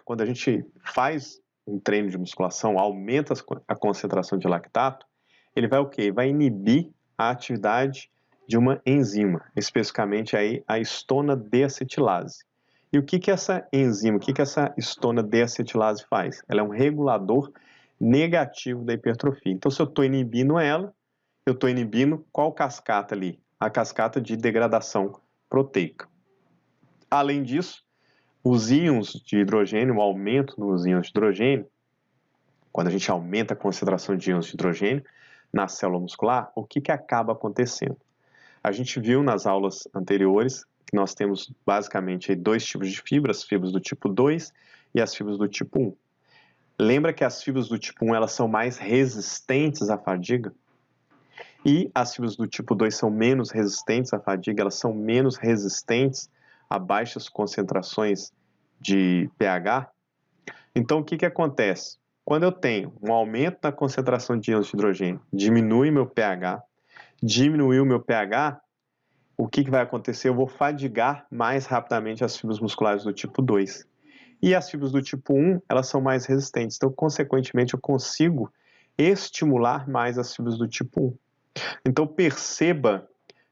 quando a gente faz um treino de musculação, aumenta a concentração de lactato, ele vai o quê? Vai inibir a atividade de uma enzima, especificamente aí a estona deacetilase. E o que que essa enzima, o que que essa histona deacetilase faz? Ela é um regulador negativo da hipertrofia. Então, se eu estou inibindo ela, eu estou inibindo qual cascata ali? A cascata de degradação proteica. Além disso, os íons de hidrogênio, o aumento nos íons de hidrogênio, quando a gente aumenta a concentração de íons de hidrogênio na célula muscular, o que que acaba acontecendo? A gente viu nas aulas anteriores que nós temos basicamente dois tipos de fibras, as fibras do tipo 2 e as fibras do tipo 1. Lembra que as fibras do tipo 1 elas são mais resistentes à fadiga? E as fibras do tipo 2 são menos resistentes à fadiga, elas são menos resistentes a baixas concentrações de pH. Então, o que que acontece? Quando eu tenho um aumento na concentração de íons de hidrogênio, diminui meu pH, diminuiu meu pH, o que que vai acontecer? Eu vou fadigar mais rapidamente as fibras musculares do tipo 2. E as fibras do tipo 1, elas são mais resistentes. Então, consequentemente, eu consigo estimular mais as fibras do tipo 1. Então, perceba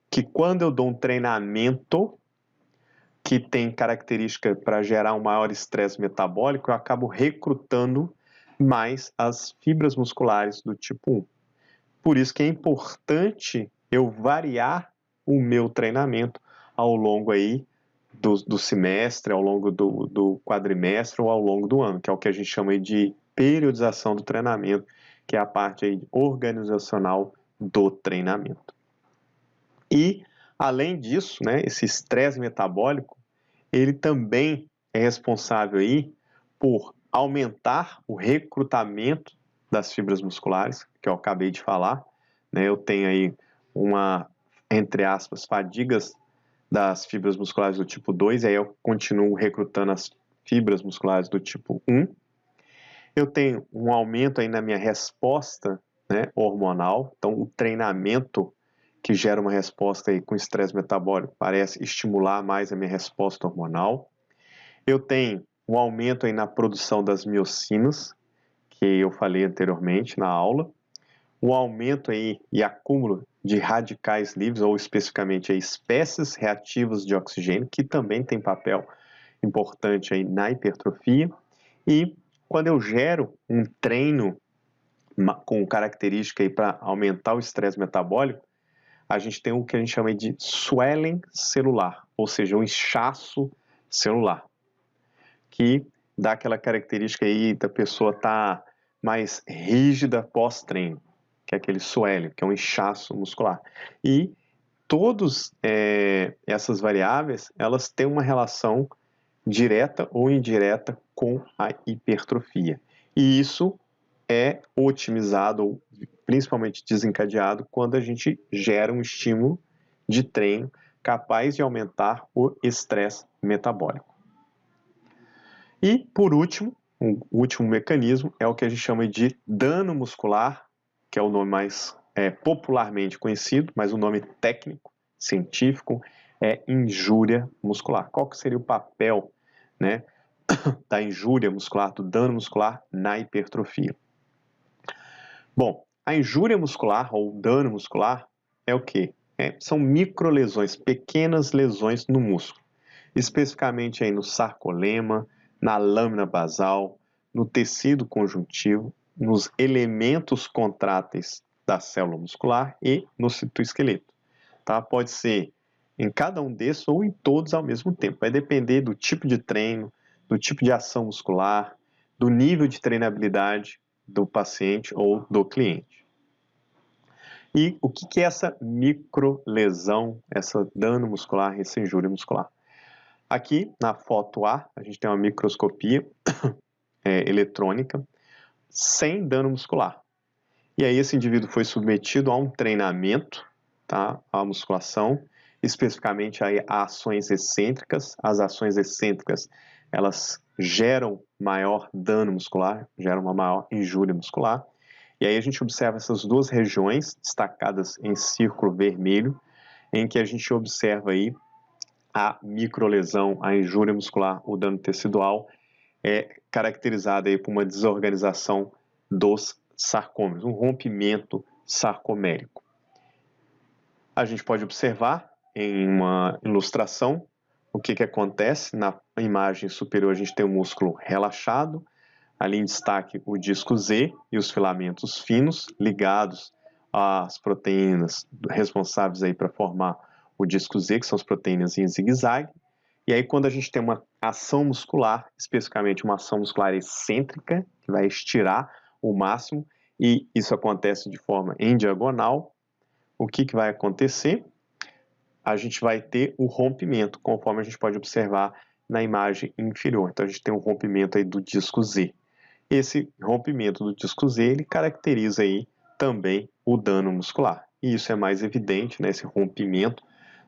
que quando eu dou um treinamento que tem característica para gerar um maior estresse metabólico, eu acabo recrutando mais as fibras musculares do tipo 1. Por isso que é importante eu variar o meu treinamento ao longo aí do semestre, ao longo do quadrimestre ou ao longo do ano, que é o que a gente chama aí de periodização do treinamento, que é a parte aí organizacional do treinamento. E, além disso, né, esse estresse metabólico, ele também é responsável aí por aumentar o recrutamento das fibras musculares, que eu acabei de falar, né? Eu tenho aí uma, entre aspas, fadigas das fibras musculares do tipo 2, e aí eu continuo recrutando as fibras musculares do tipo 1. Eu tenho um aumento aí na minha resposta, né, hormonal, então o treinamento que gera uma resposta aí com estresse metabólico parece estimular mais a minha resposta hormonal. Eu tenho um aumento aí na produção das miocinas, que eu falei anteriormente na aula, um aumento aí e acúmulo de radicais livres, ou especificamente aí, espécies reativas de oxigênio, que também tem papel importante aí na hipertrofia. E quando eu gero um treino com característica aí para aumentar o estresse metabólico, a gente tem o que a gente chama de swelling celular, ou seja, um inchaço celular, que dá aquela característica aí da pessoa estar mais rígida pós-treino, que é aquele swelling, que é um inchaço muscular. E todas essas variáveis, elas têm uma relação direta ou indireta com a hipertrofia. E isso é otimizado ou principalmente desencadeado quando a gente gera um estímulo de treino capaz de aumentar o estresse metabólico. E, por último, o último mecanismo é o que a gente chama de dano muscular, que é o nome mais popularmente conhecido, mas o nome técnico, científico, é injúria muscular. Qual que seria o papel, né, da injúria muscular, do dano muscular na hipertrofia? Bom, a injúria muscular ou dano muscular é o quê? São microlesões, pequenas lesões no músculo, especificamente aí no sarcolema, na lâmina basal, no tecido conjuntivo, nos elementos contráteis da célula muscular e no citoesqueleto. Tá? Pode ser em cada um desses ou em todos ao mesmo tempo. Vai depender do tipo de treino, do tipo de ação muscular, do nível de treinabilidade do paciente ou do cliente. E o que é essa microlesão, essa dano muscular, essa injúria muscular? Aqui na foto A, a gente tem uma microscopia eletrônica sem dano muscular. E aí esse indivíduo foi submetido a um treinamento, tá? A musculação, especificamente a ações excêntricas. As ações excêntricas, elas geram maior dano muscular, geram uma maior injúria muscular. E aí a gente observa essas duas regiões destacadas em círculo vermelho, em que a gente observa aí a microlesão, a injúria muscular, o dano tecidual, caracterizada aí por uma desorganização dos sarcômeros, um rompimento sarcomérico. A gente pode observar em uma ilustração o que acontece? Na imagem superior a gente tem o músculo relaxado, ali em destaque o disco Z e os filamentos finos ligados às proteínas responsáveis aí para formar o disco Z, que são as proteínas em zigue-zague. E aí quando a gente tem uma ação muscular, especificamente uma ação muscular excêntrica, que vai estirar o máximo, e isso acontece de forma em diagonal, o que vai acontecer? A gente vai ter o rompimento, conforme a gente pode observar na imagem inferior. Então a gente tem um rompimento aí do disco Z. Esse rompimento do disco Z, ele caracteriza aí também o dano muscular. E isso é mais evidente, né, esse rompimento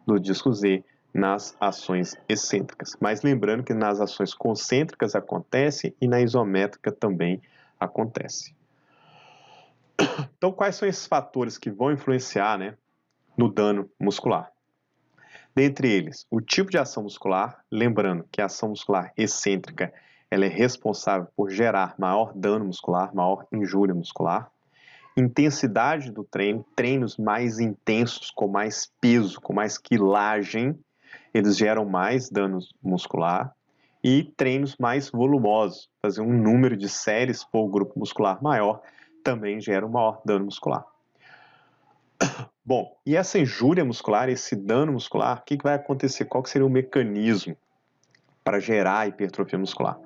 do disco Z nas ações excêntricas. Mas lembrando que nas ações concêntricas acontece e na isométrica também acontece. Então, quais são esses fatores que vão influenciar, né, no dano muscular? Dentre eles, o tipo de ação muscular, lembrando que a ação muscular excêntrica ela é responsável por gerar maior dano muscular, maior injúria muscular. Intensidade do treino, treinos mais intensos, com mais peso, com mais quilagem, eles geram mais dano muscular. E treinos mais volumosos, fazer um número de séries por grupo muscular maior, também gera um maior dano muscular. Bom, e essa injúria muscular, esse dano muscular, o que vai acontecer? Qual que seria o mecanismo para gerar hipertrofia muscular?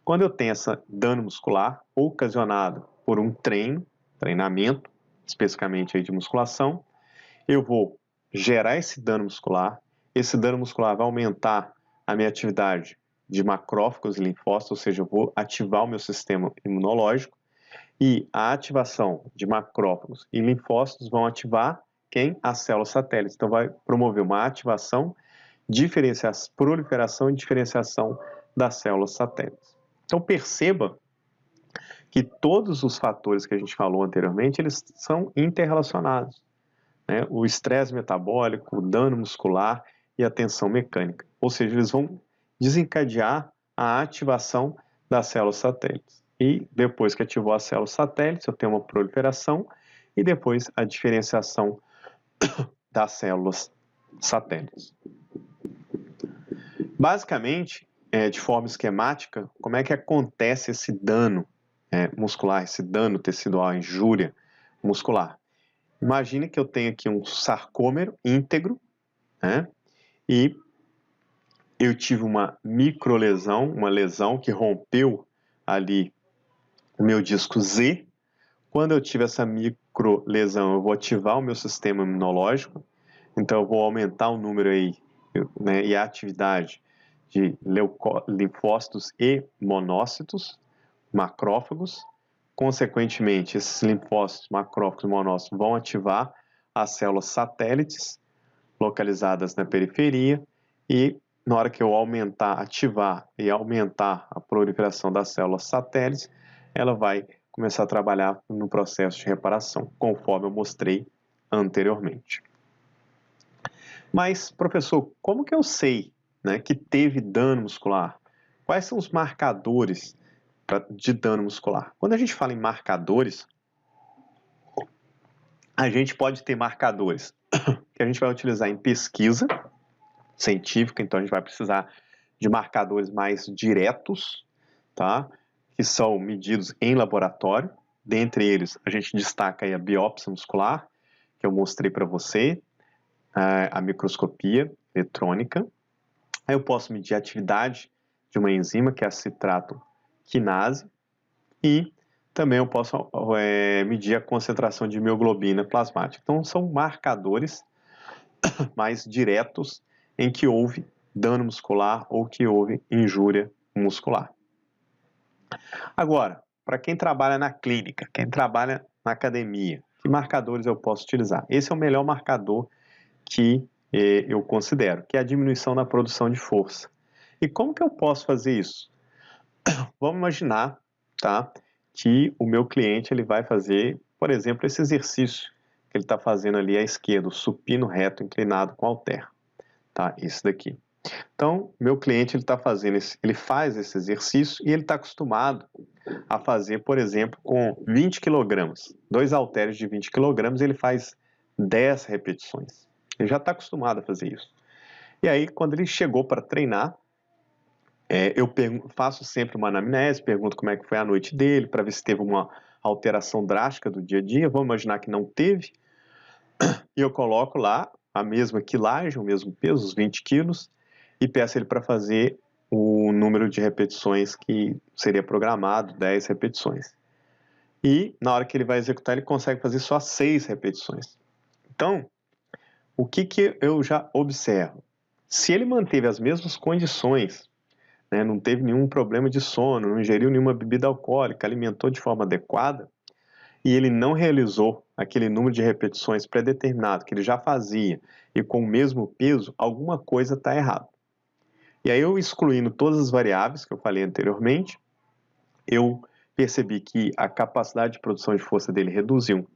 Quando eu tenho esse dano muscular ocasionado por um treinamento, especificamente aí de musculação, eu vou gerar esse dano muscular vai aumentar a minha atividade de macrófagos e linfócitos, ou seja, eu vou ativar o meu sistema imunológico, e a ativação de macrófagos e linfócitos vão ativar quem? As células satélites. Então vai promover uma ativação, proliferação e diferenciação das células satélites. Então perceba que todos os fatores que a gente falou anteriormente, eles são interrelacionados, né? O estresse metabólico, o dano muscular e a tensão mecânica. Ou seja, eles vão desencadear a ativação das células satélites. E depois que ativou as células satélites, eu tenho uma proliferação e depois a diferenciação das células satélites. Basicamente, de forma esquemática, como é que acontece esse dano muscular, esse dano tecidual, a injúria muscular? Imagine que eu tenho aqui um sarcômero íntegro, né? E eu tive uma microlesão, uma lesão que rompeu ali o meu disco Z. Quando eu tive essa microlesão, eu vou ativar o meu sistema imunológico, então eu vou aumentar o número aí, né, e a atividade de linfócitos e monócitos, macrófagos. Consequentemente, esses linfócitos, macrófagos e monócitos vão ativar as células satélites localizadas na periferia e na hora que eu ativar e aumentar a proliferação das células satélites, ela vai começar a trabalhar no processo de reparação, conforme eu mostrei anteriormente. Mas, professor, como que eu sei, né, que teve dano muscular? Quais são os marcadores de dano muscular? Quando a gente fala em marcadores, a gente pode ter marcadores que a gente vai utilizar em pesquisa científica, então a gente vai precisar de marcadores mais diretos, tá? Que são medidos em laboratório. Dentre eles, a gente destaca aí a biópsia muscular, que eu mostrei para você, a microscopia eletrônica. Aí eu posso medir a atividade de uma enzima, que é a citrato quinase, e também eu posso medir a concentração de mioglobina plasmática. Então, são marcadores mais diretos em que houve dano muscular ou que houve injúria muscular. Agora, para quem trabalha na clínica, quem trabalha na academia, que marcadores eu posso utilizar? Esse é o melhor marcador que eu considero, que é a diminuição da produção de força. E como que eu posso fazer isso? Vamos imaginar, tá, que o meu cliente ele vai fazer, por exemplo, esse exercício que ele está fazendo ali à esquerda, o supino reto inclinado com halter, tá? Esse daqui. Então, meu cliente ele faz esse exercício e ele está acostumado a fazer, por exemplo, com 20 kg, 2 halteres de 20 kg, ele faz 10 repetições. Ele já está acostumado a fazer isso. E aí, quando ele chegou para treinar, eu faço sempre uma anamnese, pergunto como é que foi a noite dele, para ver se teve uma alteração drástica do dia a dia. Vamos imaginar que não teve. E eu coloco lá a mesma quilagem, o mesmo peso, os 20 quilos, e peço ele para fazer o número de repetições que seria programado, 10 repetições. E na hora que ele vai executar, ele consegue fazer só 6 repetições. Então, o que eu já observo? Se ele manteve as mesmas condições, né, não teve nenhum problema de sono, não ingeriu nenhuma bebida alcoólica, alimentou de forma adequada, e ele não realizou aquele número de repetições pré-determinado que ele já fazia e com o mesmo peso, alguma coisa está errada. E aí eu excluindo todas as variáveis que eu falei anteriormente, eu percebi que a capacidade de produção de força dele reduziu.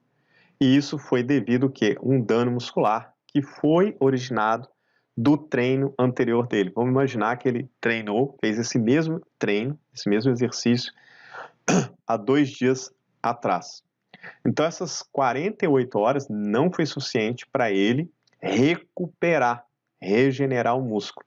E isso foi devido a quê? Um dano muscular que foi originado do treino anterior dele. Vamos imaginar que ele treinou, fez esse mesmo treino, esse mesmo exercício há 2 dias atrás. Então essas 48 horas não foi suficiente para ele recuperar, regenerar o músculo.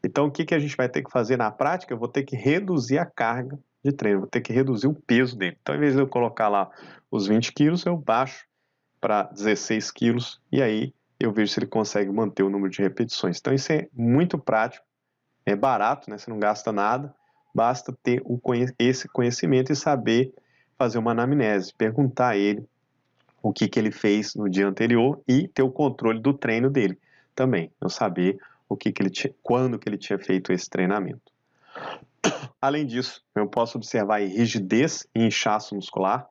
Então o que a gente vai ter que fazer na prática? Eu vou ter que reduzir a carga de treino, vou ter que reduzir o peso dele. Então, ao invés de eu colocar lá os 20 quilos, eu baixo para 16 quilos e aí eu vejo se ele consegue manter o número de repetições. Então, isso é muito prático, é barato, né? Você não gasta nada, basta ter esse conhecimento e saber fazer uma anamnese, perguntar a ele o que ele fez no dia anterior e ter o controle do treino dele também, eu saber quando que ele tinha feito esse treinamento. Além disso, eu posso observar rigidez e inchaço muscular.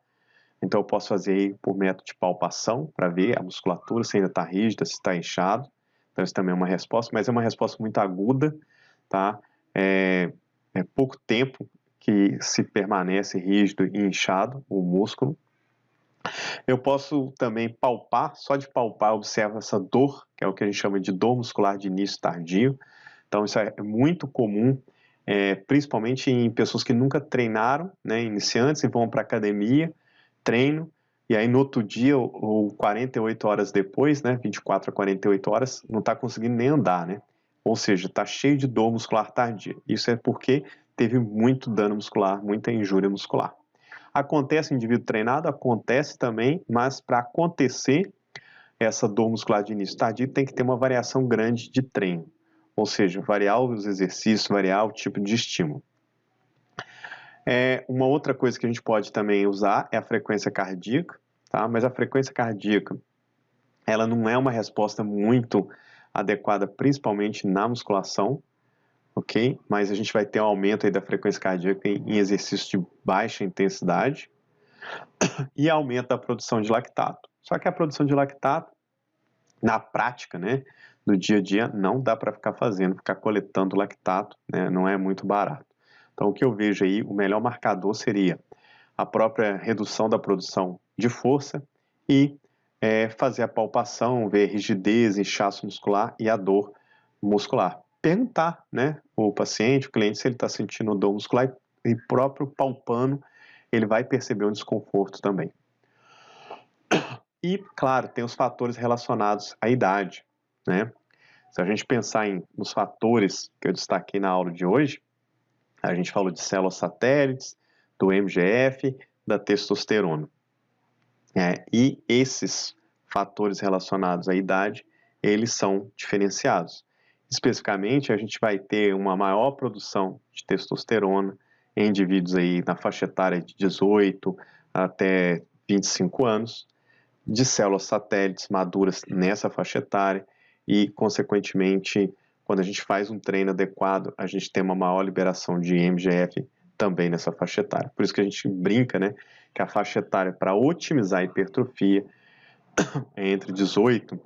Então eu posso fazer por método de palpação para ver a musculatura se ainda está rígida, se está inchado. Então isso também é uma resposta, mas é uma resposta muito aguda, tá? É pouco tempo que se permanece rígido e inchado o músculo. Eu posso também palpar, só de palpar eu observo essa dor, que é o que a gente chama de dor muscular de início tardio. Então isso é muito comum, principalmente em pessoas que nunca treinaram, né, iniciantes e vão para academia, treino, e aí no outro dia, ou 48 horas depois, né, 24 a 48 horas, não está conseguindo nem andar, né? Ou seja, está cheio de dor muscular tardia. Isso é porque teve muito dano muscular, muita injúria muscular. Acontece em indivíduo treinado? Acontece também, mas para acontecer essa dor muscular de início tardio tem que ter uma variação grande de treino. Ou seja, variar os exercícios, variar o tipo de estímulo. Uma outra coisa que a gente pode também usar é a frequência cardíaca, tá? Mas a frequência cardíaca, ela não é uma resposta muito adequada, principalmente na musculação, ok? Mas a gente vai ter um aumento aí da frequência cardíaca em exercícios de baixa intensidade e aumento da produção de lactato. Só que a produção de lactato, na prática, né, do dia a dia, não dá para ficar coletando lactato, né? Não é muito barato. Então, o que eu vejo aí, o melhor marcador seria a própria redução da produção de força e fazer a palpação, ver rigidez, inchaço muscular e a dor muscular. Perguntar, né, o paciente, o cliente, se ele está sentindo dor muscular e próprio palpando, ele vai perceber um desconforto também. E, claro, tem os fatores relacionados à idade, né? Se a gente pensar nos fatores que eu destaquei na aula de hoje, a gente falou de células satélites, do MGF, da testosterona. E esses fatores relacionados à idade, eles são diferenciados. Especificamente, a gente vai ter uma maior produção de testosterona em indivíduos aí na faixa etária de 18 até 25 anos, de células satélites maduras nessa faixa etária e, consequentemente, quando a gente faz um treino adequado, a gente tem uma maior liberação de MGF também nessa faixa etária. Por isso que a gente brinca, né, que a faixa etária para otimizar a hipertrofia é entre 18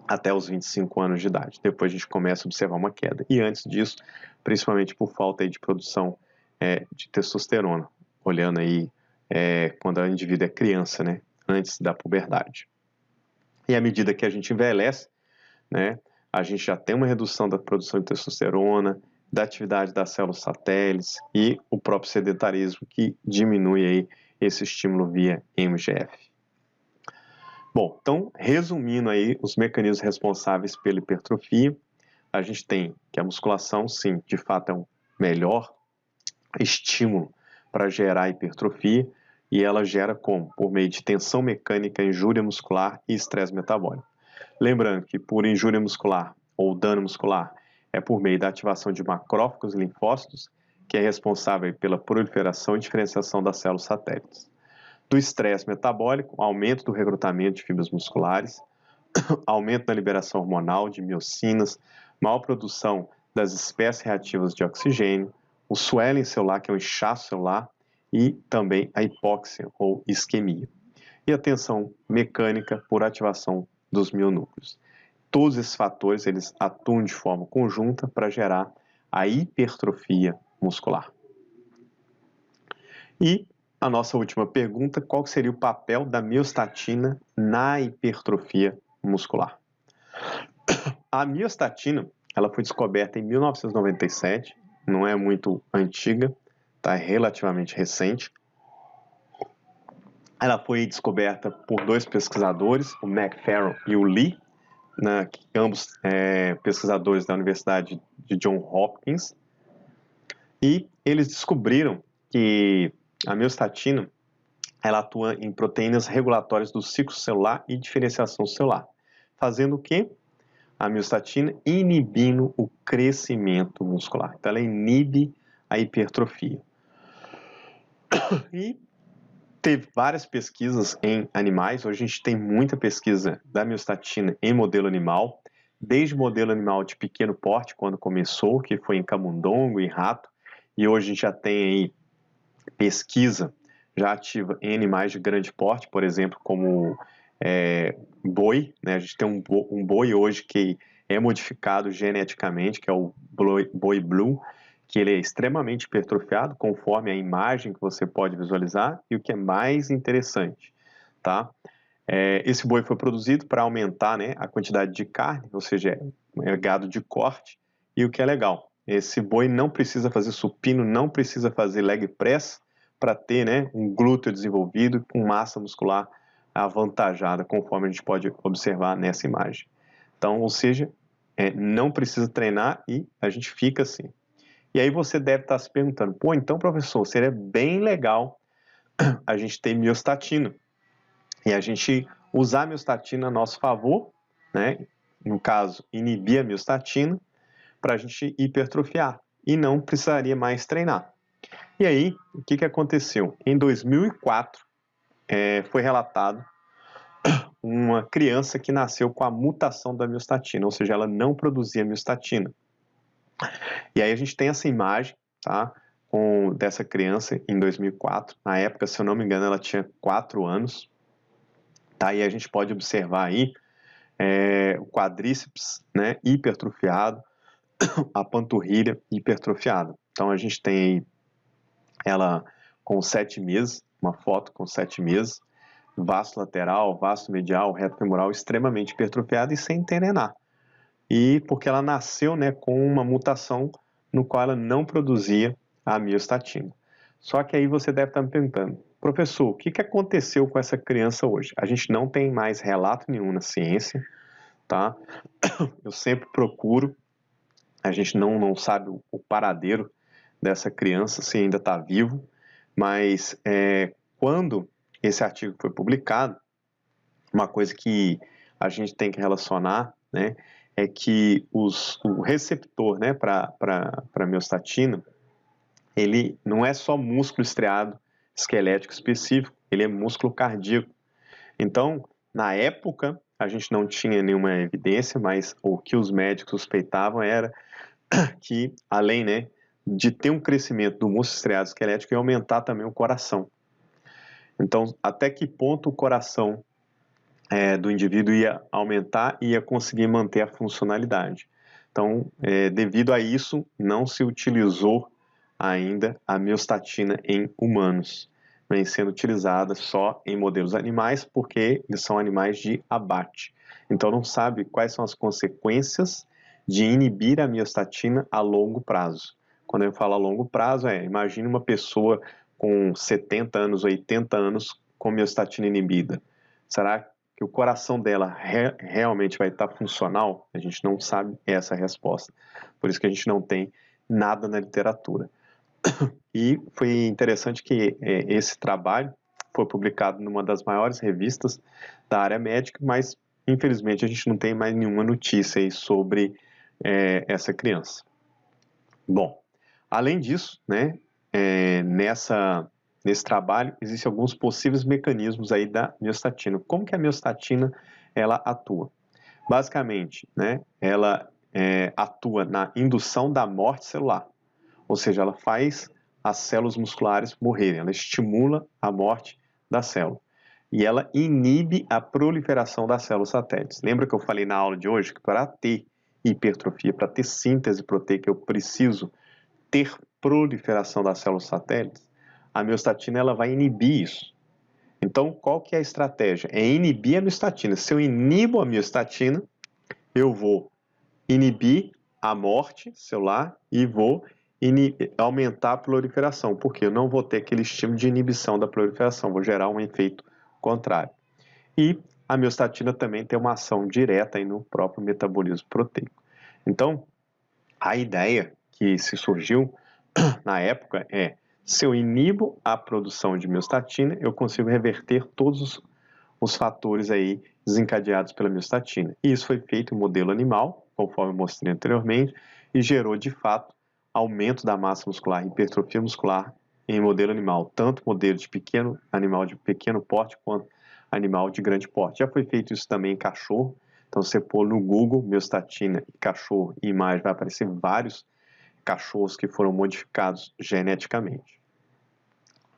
até os 25 anos de idade. Depois a gente começa a observar uma queda. E antes disso, principalmente por falta aí de produção de testosterona, olhando aí quando o indivíduo é criança, né, antes da puberdade. E à medida que a gente envelhece, né, a gente já tem uma redução da produção de testosterona, da atividade das células satélites e o próprio sedentarismo que diminui aí esse estímulo via MGF. Bom, então, resumindo aí os mecanismos responsáveis pela hipertrofia, a gente tem que a musculação, sim, de fato é um melhor estímulo para gerar hipertrofia, e ela gera como? Por meio de tensão mecânica, injúria muscular e estresse metabólico. Lembrando que por injúria muscular ou dano muscular é por meio da ativação de macrófagos e linfócitos, que é responsável pela proliferação e diferenciação das células satélites. Do estresse metabólico, aumento do recrutamento de fibras musculares, aumento da liberação hormonal de miocinas, maior produção das espécies reativas de oxigênio, o swelling celular, que é o inchaço celular, e também a hipóxia ou isquemia. E a tensão mecânica por ativação dos mionúcleos. Todos esses fatores eles atuam de forma conjunta para gerar a hipertrofia muscular. E a nossa última pergunta, qual seria o papel da miostatina na hipertrofia muscular? A miostatina, ela foi descoberta em 1997, não é muito antiga, tá? É relativamente recente. Ela foi descoberta por dois pesquisadores, o McFarrell e o Lee, né, ambos pesquisadores da Universidade de Johns Hopkins, e eles descobriram que a miostatina ela atua em proteínas regulatórias do ciclo celular e diferenciação celular, fazendo o quê? A miostatina inibindo o crescimento muscular. Então, ela inibe a hipertrofia. E teve várias pesquisas em animais. Hoje a gente tem muita pesquisa da miostatina em modelo animal, desde o modelo animal de pequeno porte, quando começou, que foi em camundongo e rato, e hoje a gente já tem aí pesquisa já ativa em animais de grande porte, por exemplo, como boi, né? A gente tem um boi hoje que é modificado geneticamente, que é o boi blue, que ele é extremamente hipertrofiado, conforme a imagem que você pode visualizar, e o que é mais interessante, tá? Esse boi foi produzido para aumentar, né, a quantidade de carne, ou seja, é gado de corte, e o que é legal, esse boi não precisa fazer supino, não precisa fazer leg press para ter, né, um glúteo desenvolvido com massa muscular avantajada, conforme a gente pode observar nessa imagem. Então, ou seja, não precisa treinar e a gente fica assim. E aí você deve estar se perguntando, pô, então, professor, seria bem legal a gente ter miostatina e a gente usar a miostatina a nosso favor, né? No caso, inibir a miostatina para a gente hipertrofiar e não precisaria mais treinar. E aí, o que aconteceu? Em 2004, foi relatado uma criança que nasceu com a mutação da miostatina, ou seja, ela não produzia miostatina. E aí a gente tem essa imagem, tá? Dessa criança em 2004. Na época, se eu não me engano, ela tinha 4 anos. Tá? E a gente pode observar aí o quadríceps, né, hipertrofiado, a panturrilha hipertrofiada. Então a gente tem aí ela com 7 meses, uma foto com 7 meses, vasto lateral, vasto medial, reto femoral extremamente hipertrofiada e sem treinar. E porque ela nasceu, né, com uma mutação no qual ela não produzia a miostatina. Só que aí você deve estar me perguntando, professor, o que aconteceu com essa criança hoje? A gente não tem mais relato nenhum na ciência, tá? Eu sempre procuro, a gente não sabe o paradeiro dessa criança, se ainda está vivo, mas quando esse artigo foi publicado, uma coisa que a gente tem que relacionar, né, é que o receptor, né, para miostatina, ele não é só músculo estriado esquelético específico, ele é músculo cardíaco. Então, na época, a gente não tinha nenhuma evidência, mas o que os médicos suspeitavam era que, além, né, de ter um crescimento do músculo estriado esquelético, ia aumentar também o coração. Então, até que ponto o coração do indivíduo ia aumentar e ia conseguir manter a funcionalidade. Então, devido a isso, não se utilizou ainda a miostatina em humanos, vem sendo utilizada só em modelos animais, porque eles são animais de abate. Então, não sabe quais são as consequências de inibir a miostatina a longo prazo. Quando eu falo a longo prazo, imagine uma pessoa com 70 anos, 80 anos com miostatina inibida. Será que o coração dela realmente vai estar funcional, a gente não sabe essa resposta. Por isso que a gente não tem nada na literatura. E foi interessante que esse trabalho foi publicado numa das maiores revistas da área médica, mas infelizmente a gente não tem mais nenhuma notícia aí sobre essa criança. Bom, além disso, né, nesse trabalho existem alguns possíveis mecanismos aí da miostatina. Como que a miostatina ela atua? Basicamente, né, ela atua na indução da morte celular, ou seja, ela faz as células musculares morrerem, ela estimula a morte da célula. E ela inibe a proliferação das células satélites. Lembra que eu falei na aula de hoje que para ter hipertrofia, para ter síntese proteica, eu preciso ter proliferação das células satélites? A miostatina ela vai inibir isso. Então, qual que é a estratégia? É inibir a miostatina. Se eu inibo a miostatina, eu vou inibir a morte celular e vou aumentar a proliferação, porque eu não vou ter aquele estímulo de inibição da proliferação, vou gerar um efeito contrário. E a miostatina também tem uma ação direta aí no próprio metabolismo proteico. Então, a ideia que se surgiu na época é, se eu inibo a produção de miostatina, eu consigo reverter todos os fatores aí desencadeados pela miostatina. E isso foi feito em modelo animal, conforme eu mostrei anteriormente, e gerou, de fato, aumento da massa muscular, hipertrofia muscular em modelo animal, tanto modelo de pequeno animal de pequeno porte quanto animal de grande porte. Já foi feito isso também em cachorro. Então, se você pôr no Google miostatina e cachorro e imagem, vai aparecer vários cachorros que foram modificados geneticamente.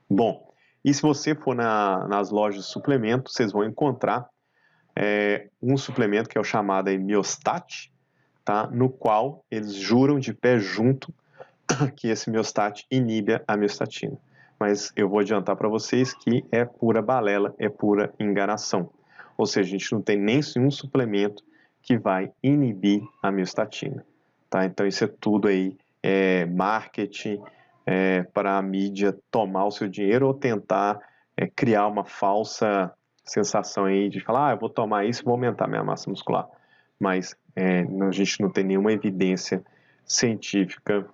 Bom, e se você for nas lojas de suplementos, vocês vão encontrar um suplemento que é o chamado aí Miostat, tá? No qual eles juram de pé junto que esse Miostat inibe a miostatina. Mas eu vou adiantar para vocês que é pura balela, é pura enganação. Ou seja, a gente não tem nenhum suplemento que vai inibir a miostatina. Tá? Então isso é tudo aí, marketing para a mídia tomar o seu dinheiro ou tentar criar uma falsa sensação aí de falar, eu vou tomar isso e vou aumentar minha massa muscular. Mas a gente não tem nenhuma evidência científica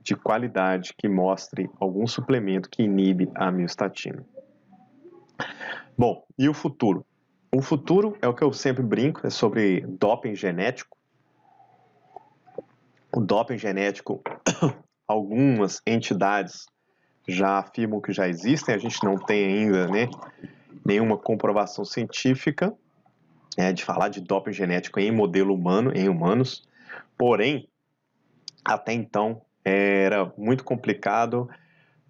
de qualidade que mostre algum suplemento que inibe a miostatina. Bom, e o futuro? O futuro é o que eu sempre brinco, é sobre doping genético. O doping genético, algumas entidades já afirmam que já existem, a gente não tem ainda, né, nenhuma comprovação científica de falar de doping genético em modelo humano, em humanos, porém, até então era muito complicado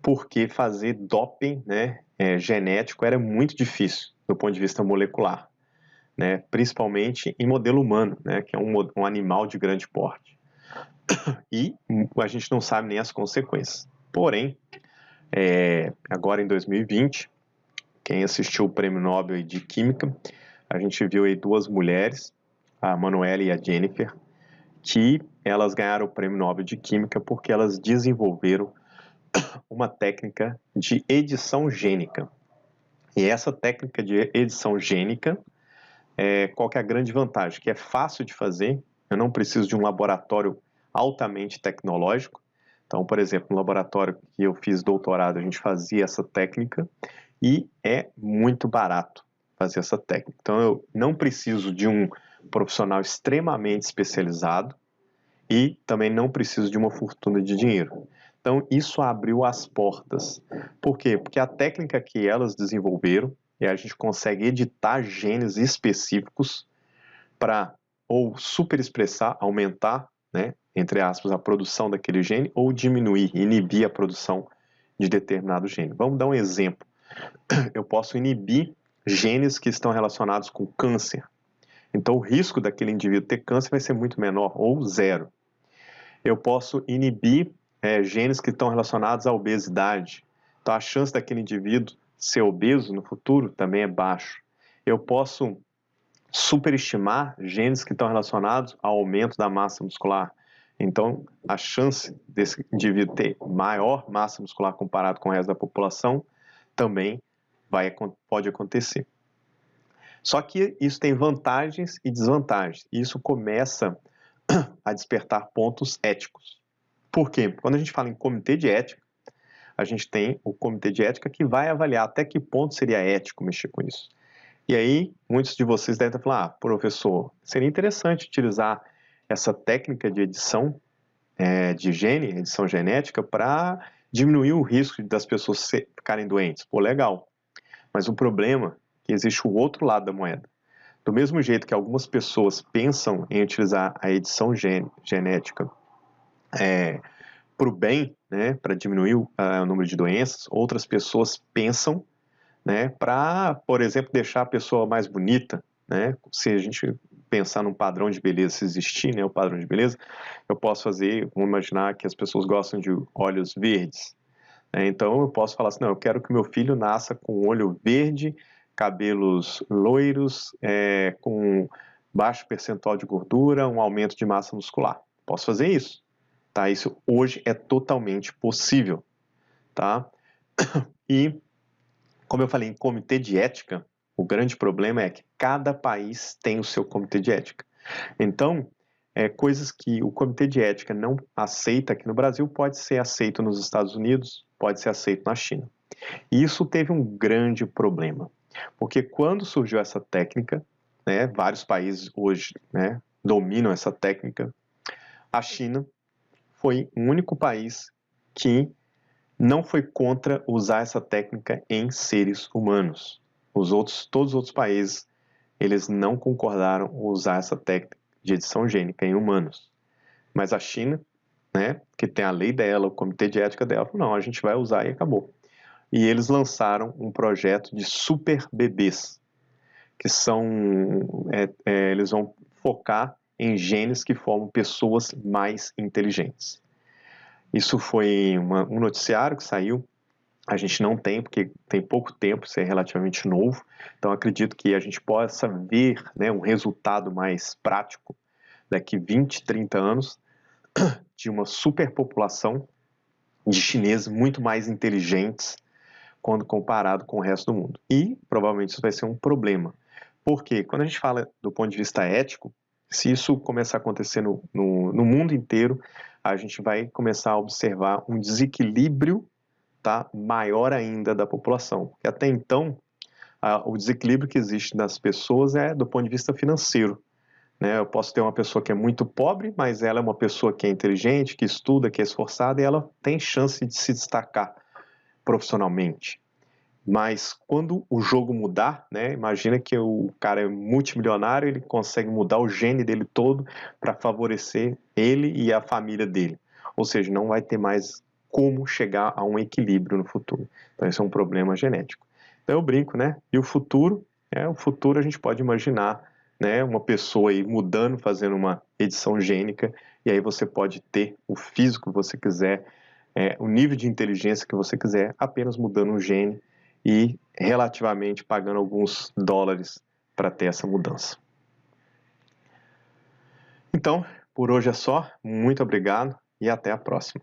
porque fazer doping, né, genético era muito difícil do ponto de vista molecular, né, principalmente em modelo humano, né, que é um animal de grande porte. E a gente não sabe nem as consequências. Porém, agora em 2020, quem assistiu o Prêmio Nobel de Química, a gente viu aí duas mulheres, a Manuela e a Jennifer, que elas ganharam o Prêmio Nobel de Química porque elas desenvolveram uma técnica de edição gênica. E essa técnica de edição gênica, qual que é a grande vantagem? Que é fácil de fazer, eu não preciso de um laboratório altamente tecnológico. Então, por exemplo, no laboratório que eu fiz doutorado, a gente fazia essa técnica e é muito barato fazer essa técnica. Então, eu não preciso de um profissional extremamente especializado e também não preciso de uma fortuna de dinheiro. Então, isso abriu as portas. Por quê? Porque a técnica que elas desenvolveram, a gente consegue editar genes específicos para ou superexpressar, aumentar, né, entre aspas, a produção daquele gene, ou diminuir, inibir a produção de determinado gene. Vamos dar um exemplo. Eu posso inibir genes que estão relacionados com câncer. Então, o risco daquele indivíduo ter câncer vai ser muito menor, ou zero. Eu posso inibir genes que estão relacionados à obesidade. Então, a chance daquele indivíduo ser obeso no futuro também é baixa. Eu posso superestimar genes que estão relacionados ao aumento da massa muscular. Então, a chance desse indivíduo ter maior massa muscular comparado com o resto da população também pode acontecer. Só que isso tem vantagens e desvantagens. E isso começa a despertar pontos éticos. Por quê? Quando a gente fala em comitê de ética, a gente tem o comitê de ética que vai avaliar até que ponto seria ético mexer com isso. E aí, muitos de vocês devem estar falando, professor, seria interessante utilizar essa técnica de edição de gene, edição genética, para diminuir o risco das pessoas ficarem doentes. Pô, legal. Mas o problema é que existe o outro lado da moeda. Do mesmo jeito que algumas pessoas pensam em utilizar a edição genética para o bem, né, para diminuir o número de doenças, outras pessoas pensam, né, para, por exemplo, deixar a pessoa mais bonita, né? Se a gente pensar num padrão de beleza, se existir, né, o padrão de beleza, eu posso fazer, vamos imaginar que as pessoas gostam de olhos verdes, né? Então eu posso falar assim, não, eu quero que meu filho nasça com olho verde, cabelos loiros, com baixo percentual de gordura, um aumento de massa muscular. Posso fazer isso, tá? Isso hoje é totalmente possível, tá? E como eu falei em comitê de ética, o grande problema é que cada país tem o seu comitê de ética. Então, coisas que o comitê de ética não aceita aqui no Brasil pode ser aceito nos Estados Unidos, pode ser aceito na China. E isso teve um grande problema, porque quando surgiu essa técnica, né, vários países hoje, né, dominam essa técnica, a China foi o único país que não foi contra usar essa técnica em seres humanos. Todos os outros países, eles não concordaram em usar essa técnica de edição gênica em humanos. Mas a China, né, que tem a lei dela, o comitê de ética dela, falou, não, a gente vai usar e acabou. E eles lançaram um projeto de super bebês, que são, eles vão focar em genes que formam pessoas mais inteligentes. Isso foi um noticiário que saiu, a gente não tem, porque tem pouco tempo, isso é relativamente novo, então acredito que a gente possa ver, né, um resultado mais prático daqui 20, 30 anos de uma superpopulação de chineses muito mais inteligentes quando comparado com o resto do mundo. E provavelmente isso vai ser um problema. Porque quando a gente fala do ponto de vista ético, se isso começar a acontecer no mundo inteiro, a gente vai começar a observar um desequilíbrio, tá, maior ainda da população. Porque até então, o desequilíbrio que existe nas pessoas é do ponto de vista financeiro. Né? Eu posso ter uma pessoa que é muito pobre, mas ela é uma pessoa que é inteligente, que estuda, que é esforçada, e ela tem chance de se destacar profissionalmente. Mas quando o jogo mudar, né, imagina que o cara é multimilionário, ele consegue mudar o gene dele todo para favorecer ele e a família dele. Ou seja, não vai ter mais como chegar a um equilíbrio no futuro. Então esse é um problema genético. Então eu brinco, né? E o futuro a gente pode imaginar, né, uma pessoa aí mudando, fazendo uma edição gênica, e aí você pode ter o físico que você quiser, o nível de inteligência que você quiser, apenas mudando um gene e relativamente pagando alguns dólares para ter essa mudança. Então, por hoje é só. Muito obrigado e até a próxima.